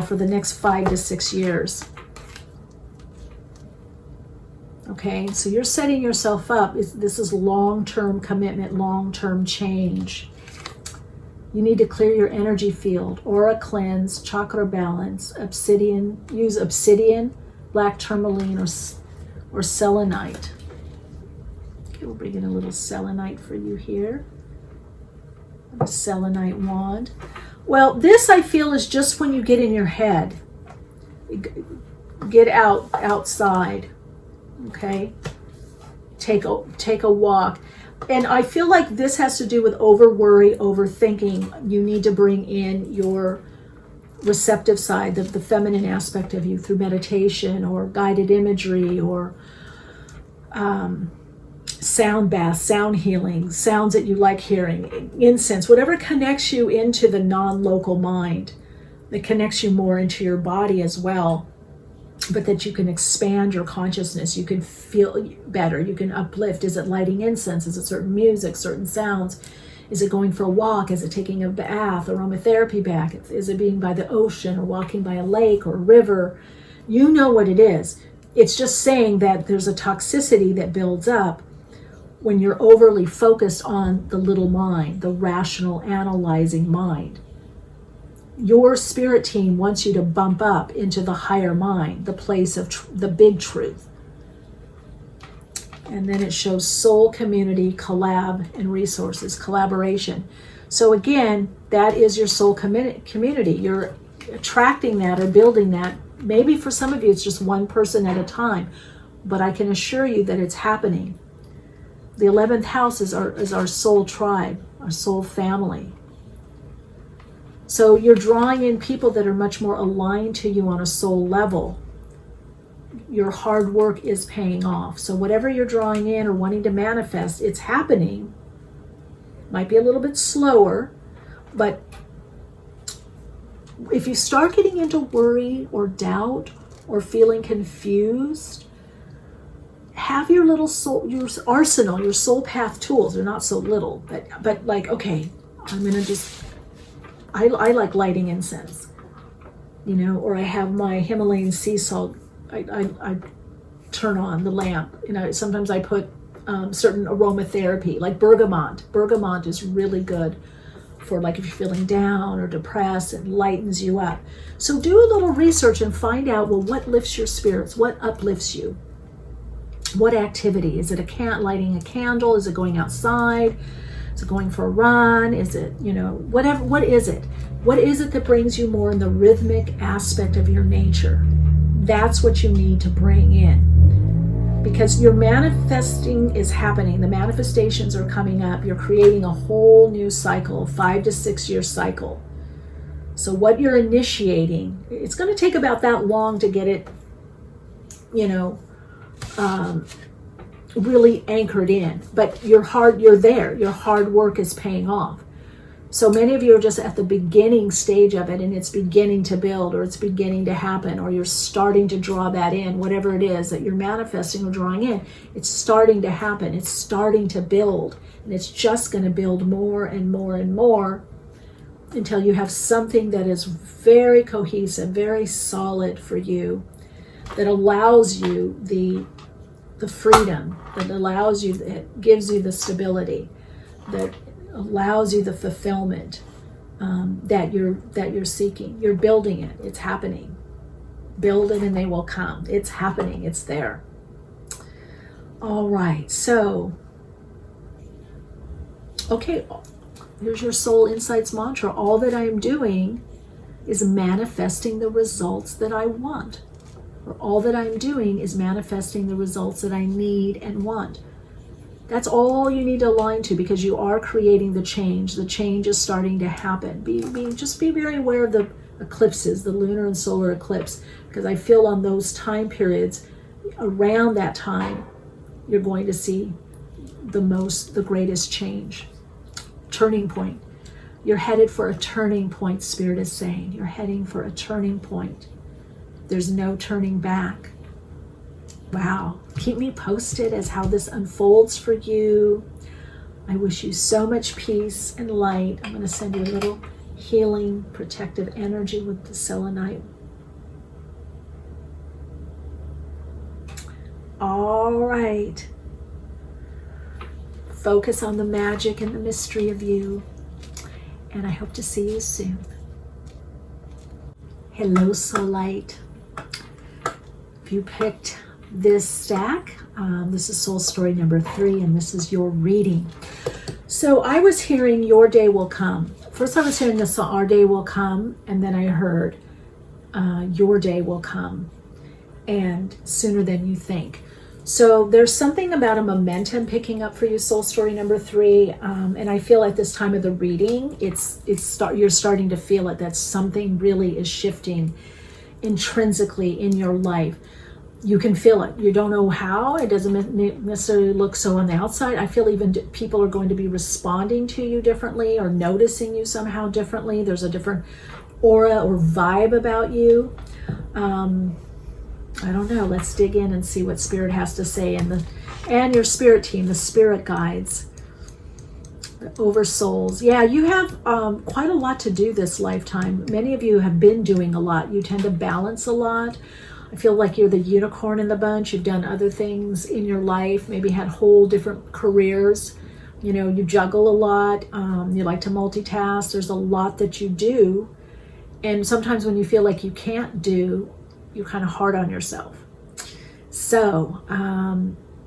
for the next 5 to 6 years. Okay, so you're setting yourself up. This is long-term commitment, long-term change. You need to clear your energy field, aura cleanse, chakra balance, obsidian. Use obsidian, black tourmaline, or selenite. Okay, we'll bring in a little selenite for you here. A selenite wand. Well, this I feel is just when you get in your head. Get outside. Okay? Take a walk. And I feel like this has to do with over-worry, overthinking. You need to bring in your receptive side, the feminine aspect of you, through meditation or guided imagery or sound baths, sound healing, sounds that you like hearing, incense, whatever connects you into the non-local mind, that connects you more into your body as well, but that you can expand your consciousness, you can feel better, you can uplift. Is it lighting incense? Is it certain music, certain sounds? Is it going for a walk? Is it taking a bath, aromatherapy bath? Is it being by the ocean or walking by a lake or a river? You know what it is. It's just saying that there's a toxicity that builds up when you're overly focused on the little mind, the rational, analyzing mind. Your spirit team wants you to bump up into the higher mind, the place of the big truth. And then it shows soul, community, collab, and resources, collaboration. So again, that is your soul community. You're attracting that or building that. Maybe for some of you, it's just one person at a time, but I can assure you that it's happening. The 11th house is our soul tribe, our soul family. So you're drawing in people that are much more aligned to you on a soul level. Your hard work is paying off. So whatever you're drawing in or wanting to manifest, it's happening. Might be a little bit slower, but if you start getting into worry or doubt or feeling confused, have your little soul, your arsenal, your soul path tools. They're not so little, but like, okay, I'm gonna just, I like lighting incense, or I have my Himalayan sea salt. I turn on the lamp. Sometimes I put certain aromatherapy, like bergamot. Bergamot is really good for, like, if you're feeling down or depressed, it lightens you up. So do a little research and find out, well, what lifts your spirits? What uplifts you? What activity? Is it lighting a candle? Is it going outside? Is it going for a run? Is it, whatever? What is it? What is it that brings you more in the rhythmic aspect of your nature? That's what you need to bring in, because your manifesting is happening. The manifestations are coming up. You're creating a whole new cycle, 5 to 6 year cycle. So what you're initiating, it's going to take about that long to get it, really anchored in, but you're there. Your hard work is paying off. So many of you are just at the beginning stage of it, and it's beginning to build, or it's beginning to happen, or you're starting to draw that in. Whatever it is that you're manifesting or drawing in, it's starting to happen. It's starting to build, and it's just going to build more and more and more until you have something that is very cohesive, very solid for you, that allows you the freedom, that gives you the stability, that allows you the fulfillment that you're seeking. You're building it. It's happening. Build it and they will come. It's happening. It's there. All right. So, okay, here's your Soul Insights mantra. All that I am doing is manifesting the results that I want. Or all that I'm doing is manifesting the results that I need and want. That's all you need to align to, because you are creating the change. The change is starting to happen. Just be very aware of the eclipses, the lunar and solar eclipse, because I feel on those time periods, around that time, you're going to see the greatest change. Turning point. You're headed for a turning point, Spirit is saying. You're heading for a turning point. There's no turning back. Wow. Keep me posted as how this unfolds for you. I wish you so much peace and light. I'm going to send you a little healing, protective energy with the selenite. All right. Focus on the magic and the mystery of you. And I hope to see you soon. Hello, Soul Light. If you picked this stack, this is Soul Story number 3, and this is your reading. So I was hearing your day will come. First I was hearing the song Our Day Will Come, and then I heard your day will come, and sooner than you think. So there's something about a momentum picking up for you, Soul Story number 3, and I feel at this time of the reading, you're starting to feel it, that something really is shifting intrinsically in your life. You can feel it. You don't know how. It doesn't necessarily look so on the outside. I feel even people are going to be responding to you differently or noticing you somehow differently. There's a different aura or vibe about you. I don't know. Let's dig in and see what Spirit has to say. And your spirit team, the spirit guides, the oversouls. Yeah, you have quite a lot to do this lifetime. Many of you have been doing a lot. You tend to balance a lot. I feel like you're the unicorn in the bunch. You've done other things in your life, maybe had whole different careers. You juggle a lot. You like to multitask. There's a lot that you do. And sometimes when you feel like you can't do, you're kind of hard on yourself. So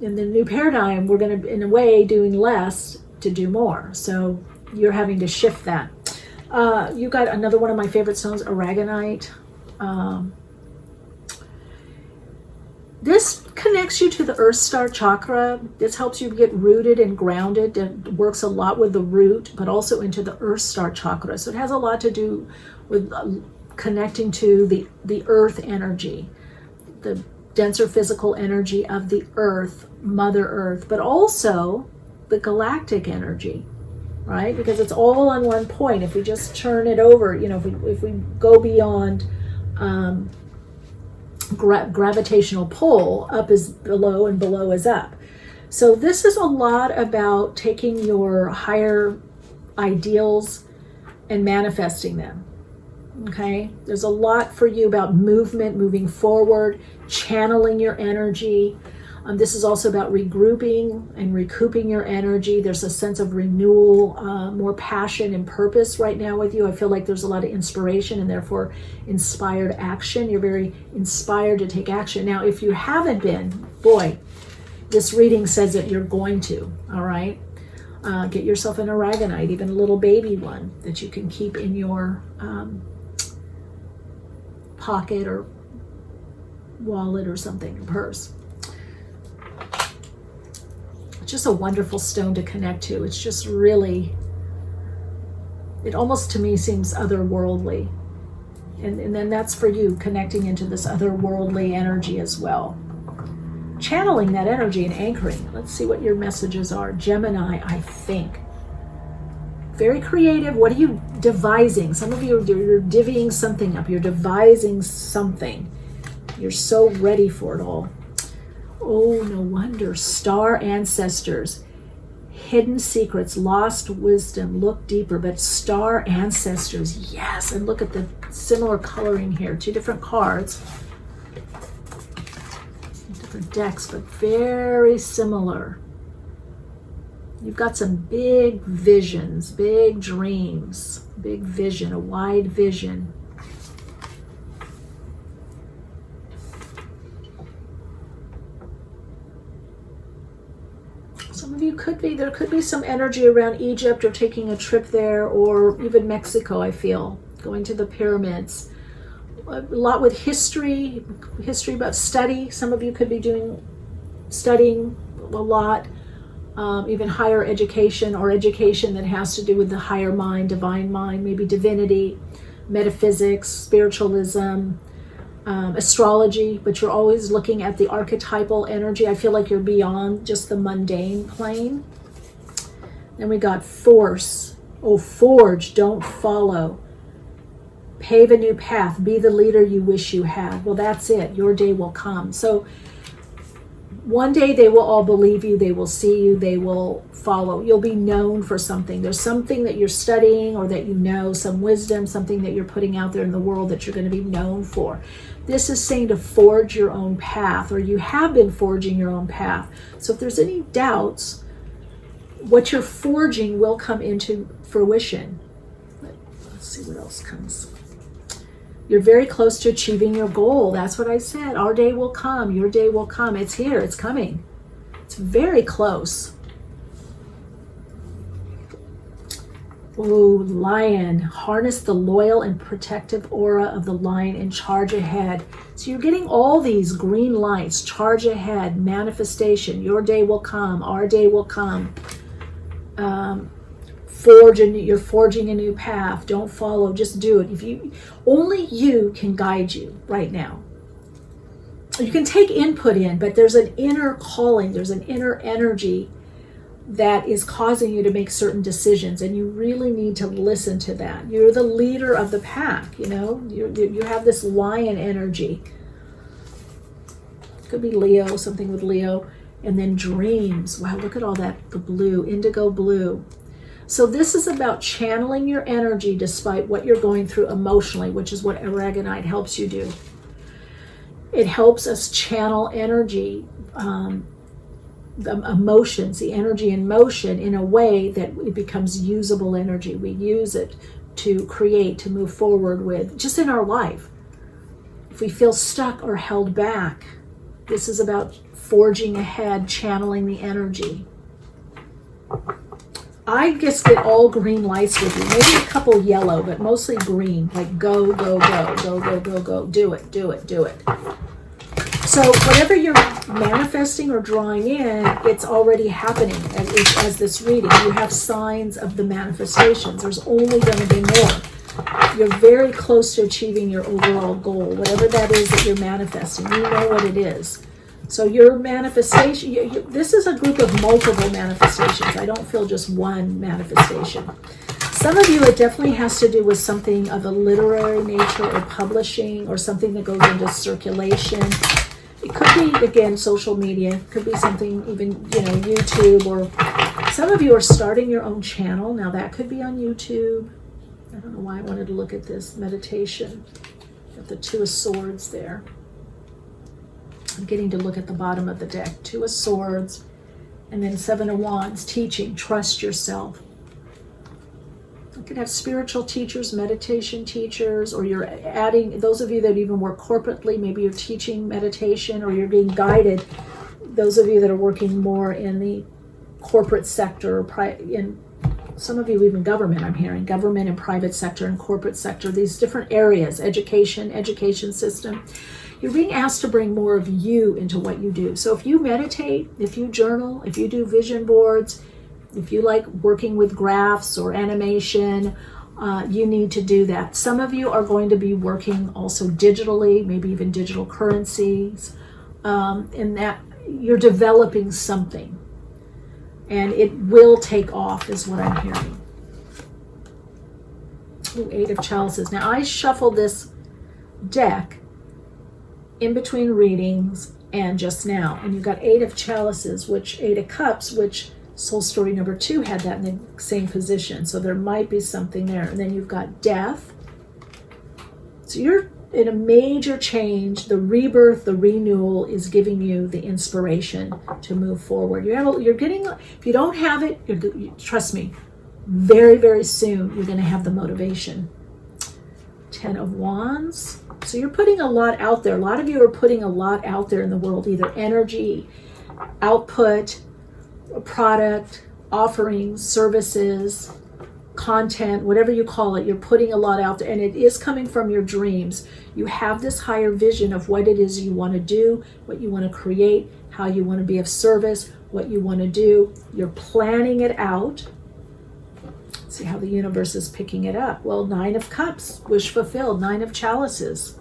in the new paradigm, we're going to, in a way, doing less to do more. So you're having to shift that. You got another one of my favorite stones, aragonite. This connects you to the Earth Star chakra. This helps you get rooted and grounded. It works a lot with the root, but also into the Earth Star chakra. So it has a lot to do with connecting to the Earth energy, the denser physical energy of the Earth, Mother Earth, but also the galactic energy. right? Because it's all on one point. If we just turn it over, if we go beyond gravitational pull, up is below and below is up. So this is a lot about taking your higher ideals and manifesting them. Okay, there's a lot for you about movement, moving forward, channeling your energy. This is also about regrouping and recouping your energy. There's a sense of renewal, more passion and purpose right now with you. I feel like there's a lot of inspiration and therefore inspired action. You're very inspired to take action. Now, if you haven't been, boy, this reading says that you're going to, all right? Get yourself an aragonite, even a little baby one that you can keep in your pocket or wallet or something, purse. It's just a wonderful stone to connect to. It's just really, it almost to me seems otherworldly. And then that's for you, connecting into this otherworldly energy as well. Channeling that energy and anchoring. Let's see what your messages are. Gemini, I think. Very creative. What are you devising? Some of you, you're divvying something up. You're devising something. You're so ready for it all. Oh, no wonder. Star ancestors. Hidden secrets, lost wisdom. Look deeper. But star ancestors. Yes. And look at the similar coloring here. 2 different cards. Different decks, but very similar. You've got some big visions, big dreams, big vision, a wide vision. Some of you there could be some energy around Egypt or taking a trip there, or even Mexico, I feel, going to the pyramids. A lot with history about study. Some of you could be studying a lot. Even higher education or education that has to do with the higher mind, divine mind, maybe divinity, metaphysics, spiritualism, astrology, but you're always looking at the archetypal energy. I feel like you're beyond just the mundane plane. Then we got force. Oh, forge, don't follow. Pave a new path. Be the leader you wish you had. Well, that's it. Your day will come. So one day they will all believe you. They will see you. They will follow. You'll be known for something. There's something that you're studying or that you know, some wisdom, something that you're putting out there in the world that you're going to be known for. This is saying to forge your own path, or you have been forging your own path. So if there's any doubts, what you're forging will come into fruition. Let's see what else comes. You're very close to achieving your goal. That's what I said. Our day will come. Your day will come. It's here. It's coming. It's very close. Ooh, lion. Harness the loyal and protective aura of the lion and charge ahead. So you're getting all these green lights. Charge ahead. Manifestation. Your day will come. Our day will come. You're forging a new path. Don't follow, just do it. Only you can guide you right now. You can take input in, but there's an inner calling, there's an inner energy that is causing you to make certain decisions, and you really need to listen to that. You're the leader of the pack, you have this lion energy. Could be Leo, something with Leo. And then dreams. Wow, look at all that, the blue, indigo blue. So this is about channeling your energy despite what you're going through emotionally, which is what aragonite helps you do. It helps us channel energy, the emotions, the energy in motion in a way that it becomes usable energy. We use it to create, to move forward with, just in our life. If we feel stuck or held back, this is about forging ahead, channeling the energy. I just get all green lights with you. Maybe a couple yellow, but mostly green. Like go, go, go, go, go, go, go. Do it, do it, do it. So whatever you're manifesting or drawing in, it's already happening as this reading. You have signs of the manifestations. There's only going to be more. You're very close to achieving your overall goal, whatever that is that you're manifesting. You know what it is. So your manifestation, this is a group of multiple manifestations. I don't feel just one manifestation. Some of you, it definitely has to do with something of a literary nature or publishing or something that goes into circulation. It could be, again, social media. It could be something even, YouTube, or some of you are starting your own channel. Now that could be on YouTube. I don't know why I wanted to look at this meditation. Got the Two of Swords there. I'm getting to look at the bottom of the deck. Two of Swords, and then Seven of Wands, teaching, trust yourself. You could have spiritual teachers, meditation teachers, or you're adding, those of you that even work corporately, maybe you're teaching meditation or you're being guided. Those of you that are working more in the corporate sector, in some of you even government, I'm hearing, government and private sector and corporate sector, these different areas, education system. You're being asked to bring more of you into what you do. So if you meditate, if you journal, if you do vision boards, if you like working with graphs or animation, you need to do that. Some of you are going to be working also digitally, maybe even digital currencies, in that you're developing something. And it will take off, is what I'm hearing. Ooh, Eight of Chalices. Now, I shuffled this deck in between readings and just now. And you've got Eight of Chalices, Eight of Cups, which Soul Story number 2 had that in the same position. So there might be something there. And then you've got Death. So you're in a major change. The rebirth, the renewal is giving you the inspiration to move forward. You're getting, if you don't have it, trust me, very, very soon you're going to have the motivation. Ten of Wands. So you're putting a lot out there. A lot of you are putting a lot out there in the world, either energy, output, product, offerings, services, content, whatever you call it. You're putting a lot out there, and it is coming from your dreams. You have this higher vision of what it is you want to do, what you want to create, how you want to be of service, what you want to do. You're planning it out. See how the universe is picking it up. Well, Nine of Cups, wish fulfilled. Nine of Chalices.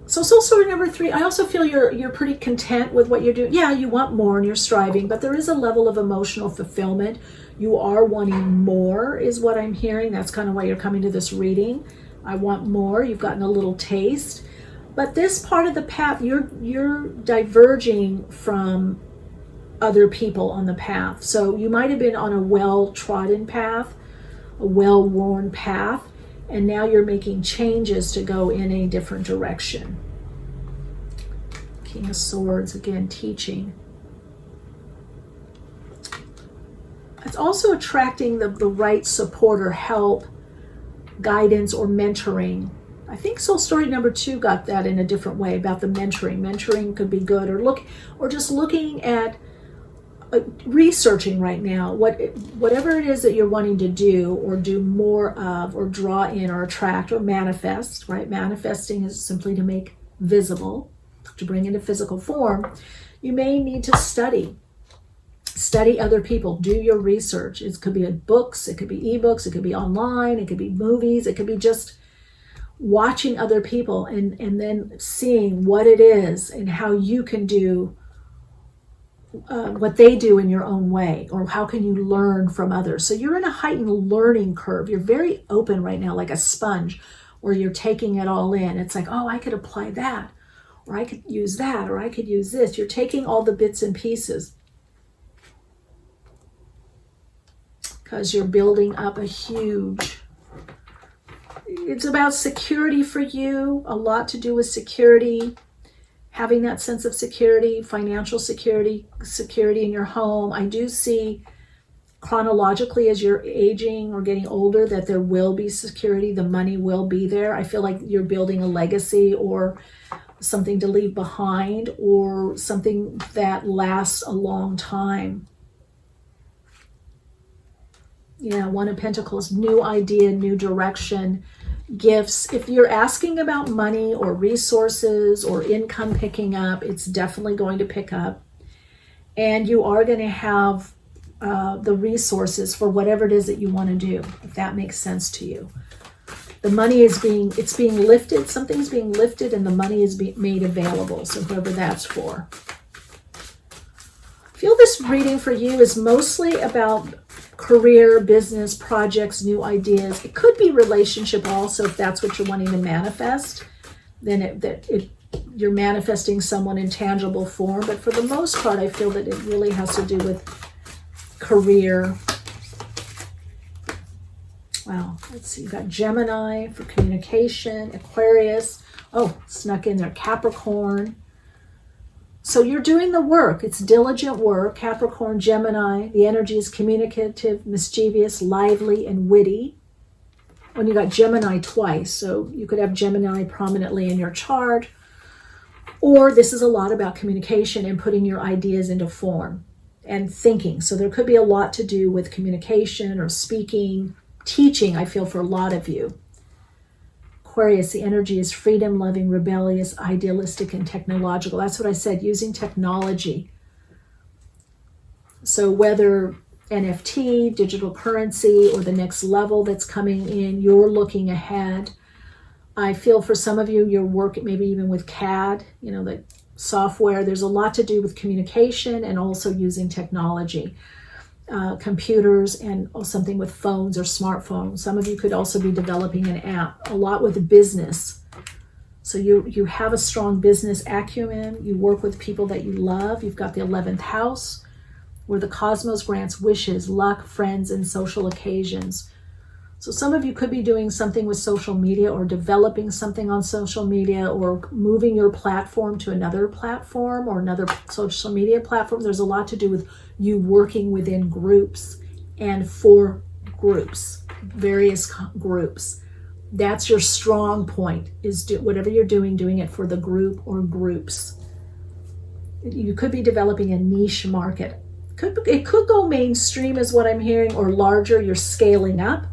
So Soul Story number 3, I also feel you're pretty content with what you're doing. Yeah, you want more and you're striving, but there is a level of emotional fulfillment. You are wanting more, is what I'm hearing. That's kind of why you're coming to this reading. I want more. You've gotten a little taste. But this part of the path, you're diverging from other people on the path. So you might have been on a well-trodden path, a well-worn path, and now you're making changes to go in a different direction. King of Swords, again, teaching. It's also attracting the right support or help, guidance, or mentoring. I think Soul Story number 2 got that in a different way about the mentoring. Mentoring could be good, or just looking at researching right now whatever it is that you're wanting to do or do more of or draw in or attract or manifest, right? Manifesting is simply to make visible, to bring into physical form. You may need to study other people, do your research. It could be books, it could be ebooks, it could be online, it could be movies, it could be just watching other people and then seeing what it is and how you can do what they do in your own way, or how can you learn from others. So you're in a heightened learning curve. You're very open right now, like a sponge, where you're taking it all in. It's like, oh, I could apply that, or I could use that, or I could use this. You're taking all the bits and pieces because you're building up a huge, it's about security for you, a lot to do with security. Having that sense of security, financial security, security in your home. I do see chronologically as you're aging or getting older that there will be security. The money will be there. I feel like you're building a legacy or something to leave behind or something that lasts a long time. Yeah, One of Pentacles, new idea, new direction. Gifts. If you're asking about money or resources or income picking up, it's definitely going to pick up, and you are going to have the resources for whatever it is that you want to do, if that makes sense to you. the money is being lifted. Something's being lifted and the money is being made available. So whoever that's for. I feel this reading for you is mostly about career, business, projects, new ideas. It could be relationship also if that's what you're wanting to manifest. Then you're manifesting someone in tangible form. But for the most part, I feel that it really has to do with career. Wow, let's see. You've got Gemini for communication, Aquarius. Oh, snuck in there. Capricorn. So you're doing the work. It's diligent work. Capricorn, Gemini. The energy is communicative, mischievous, lively, and witty. When you got Gemini twice, so you could have Gemini prominently in your chart. Or this is a lot about communication and putting your ideas into form and thinking. So there could be a lot to do with communication or speaking, teaching, I feel, for a lot of you. Aquarius, the energy is freedom, loving, rebellious, idealistic, and technological. That's what I said, using technology. So whether NFT, digital currency, or the next level that's coming in, you're looking ahead. I feel for some of you, your work, maybe even with CAD, the software, there's a lot to do with communication and also using technology. Computers and something with phones or smartphones. Some of you could also be developing an app, a lot with business. So you have a strong business acumen. You work with people that you love. You've got the 11th house where the cosmos grants wishes, luck, friends, and social occasions. So some of you could be doing something with social media or developing something on social media or moving your platform to another platform or another social media platform. There's a lot to do with you working within groups and for groups, various groups. That's your strong point, is whatever you're doing it for the group or groups. You could be developing a niche market. It could go mainstream is what I'm hearing, or larger, you're scaling up.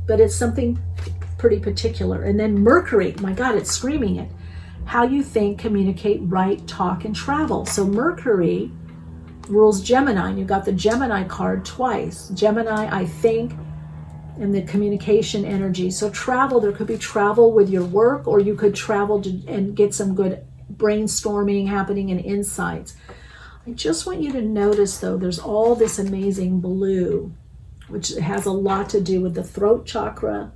But it's something pretty particular. And then Mercury, my God, it's screaming it. How you think, communicate, write, talk, and travel. So Mercury rules Gemini, and you got the Gemini card twice. Gemini, I think, and the communication energy. So travel, there could be travel with your work, or you could travel and get some good brainstorming happening and insights. I just want you to notice, though, there's all this amazing blue, which has a lot to do with the throat chakra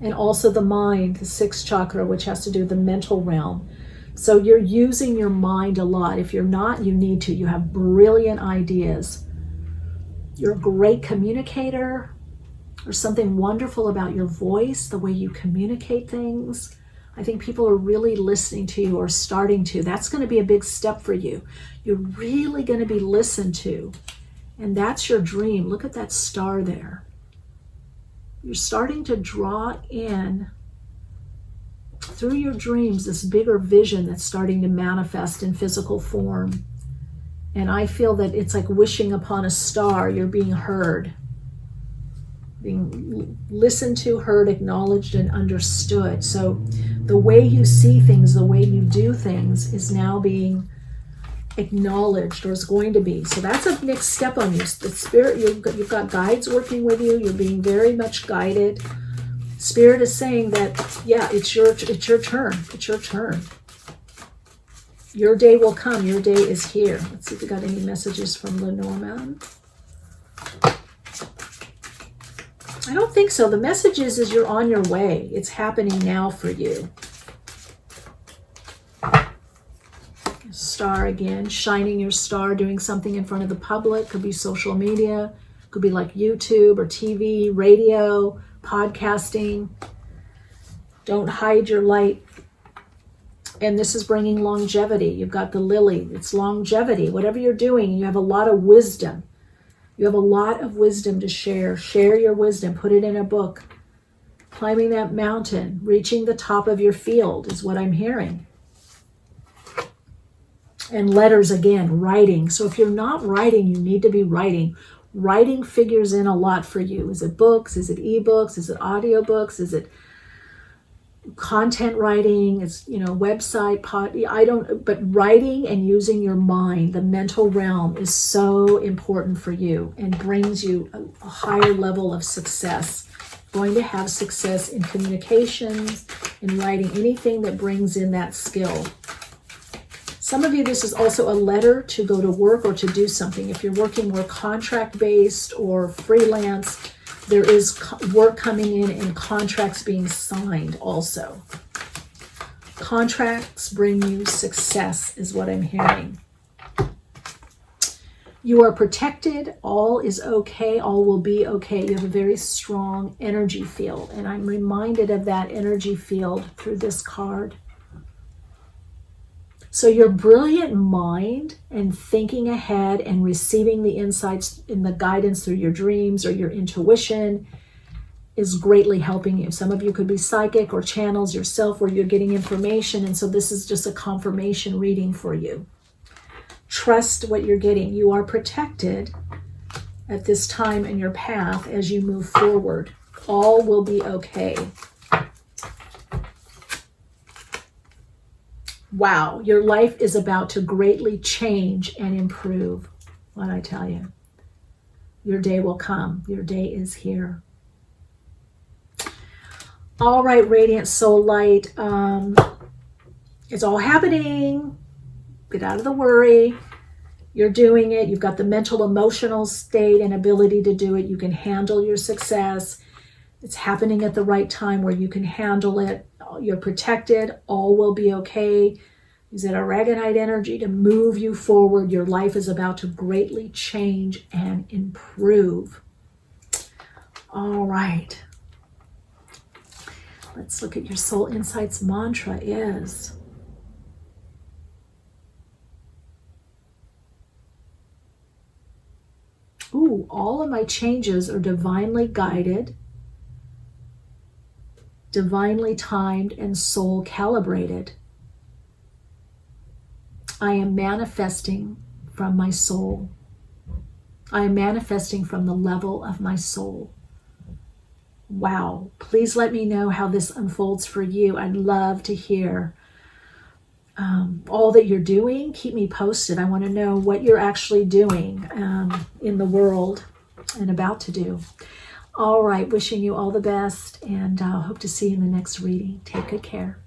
and also the mind, the 6th chakra, which has to do with the mental realm. So you're using your mind a lot. If you're not, you need to. You have brilliant ideas. You're a great communicator. There's something wonderful about your voice, the way you communicate things. I think people are really listening to you or starting to. That's going to be a big step for you. You're really going to be listened to. And that's your dream. Look at that star there. You're starting to draw in through your dreams this bigger vision that's starting to manifest in physical form. And I feel that it's like wishing upon a star. You're being heard, being listened to, heard, acknowledged, and understood. So the way you see things, the way you do things is now being acknowledged, or is going to be. So that's a next step on you. The spirit, you've got guides working with you. You're being very much guided. Spirit is saying that, yeah, it's your turn. It's your turn. Your day will come. Your day is here. Let's see if we got any messages from Lenormand. I don't think so. The message is you're on your way. It's happening now for you. Star again, shining your star, doing something in front of the public. Could be social media, could be like YouTube or TV, radio, podcasting. Don't hide your light. And this is bringing longevity. You've got the lily. It's longevity. Whatever you're doing, you have a lot of wisdom. You have a lot of wisdom to share. Share your wisdom. Put it in a book. Climbing that mountain, reaching the top of your field is what I'm hearing. And letters again, writing. So if you're not writing, you need to be writing. Writing figures in a lot for you. Is it books? Is it ebooks? Is it audiobooks? Is it content writing? Is, website, but writing and using your mind, the mental realm, is so important for you and brings you a higher level of success going to have success in communications, in writing, anything that brings in that skill. Some of you, this is also a letter to go to work or to do something. If you're working more contract-based or freelance, there is work coming in and contracts being signed also. Contracts bring you success, is what I'm hearing. You are protected. All is okay. All will be okay. You have a very strong energy field. And I'm reminded of that energy field through this card. So your brilliant mind and thinking ahead and receiving the insights in the guidance through your dreams or your intuition is greatly helping you. Some of you could be psychic or channels yourself where you're getting information. And so this is just a confirmation reading for you. Trust what you're getting. You are protected at this time in your path as you move forward. All will be okay. Wow, your life is about to greatly change and improve. What I tell you. Your day will come. Your day is here. All right, Radiant Soul Light. It's all happening. Get out of the worry. You're doing it. You've got the mental, emotional state and ability to do it. You can handle your success. It's happening at the right time where you can handle it. You're protected. All will be okay. Use that Aragonite energy to move you forward. Your life is about to greatly change and improve. All right. Let's look at your Soul Insights mantra is... Ooh, all of my changes are divinely guided, divinely timed, and soul calibrated. I am manifesting from my soul. I am manifesting from the level of my soul. Wow. Please let me know how this unfolds for you. I'd love to hear all that you're doing. Keep me posted. I want to know what you're actually doing in the world and about to do. All right. Wishing you all the best, and hope to see you in the next reading. Take good care.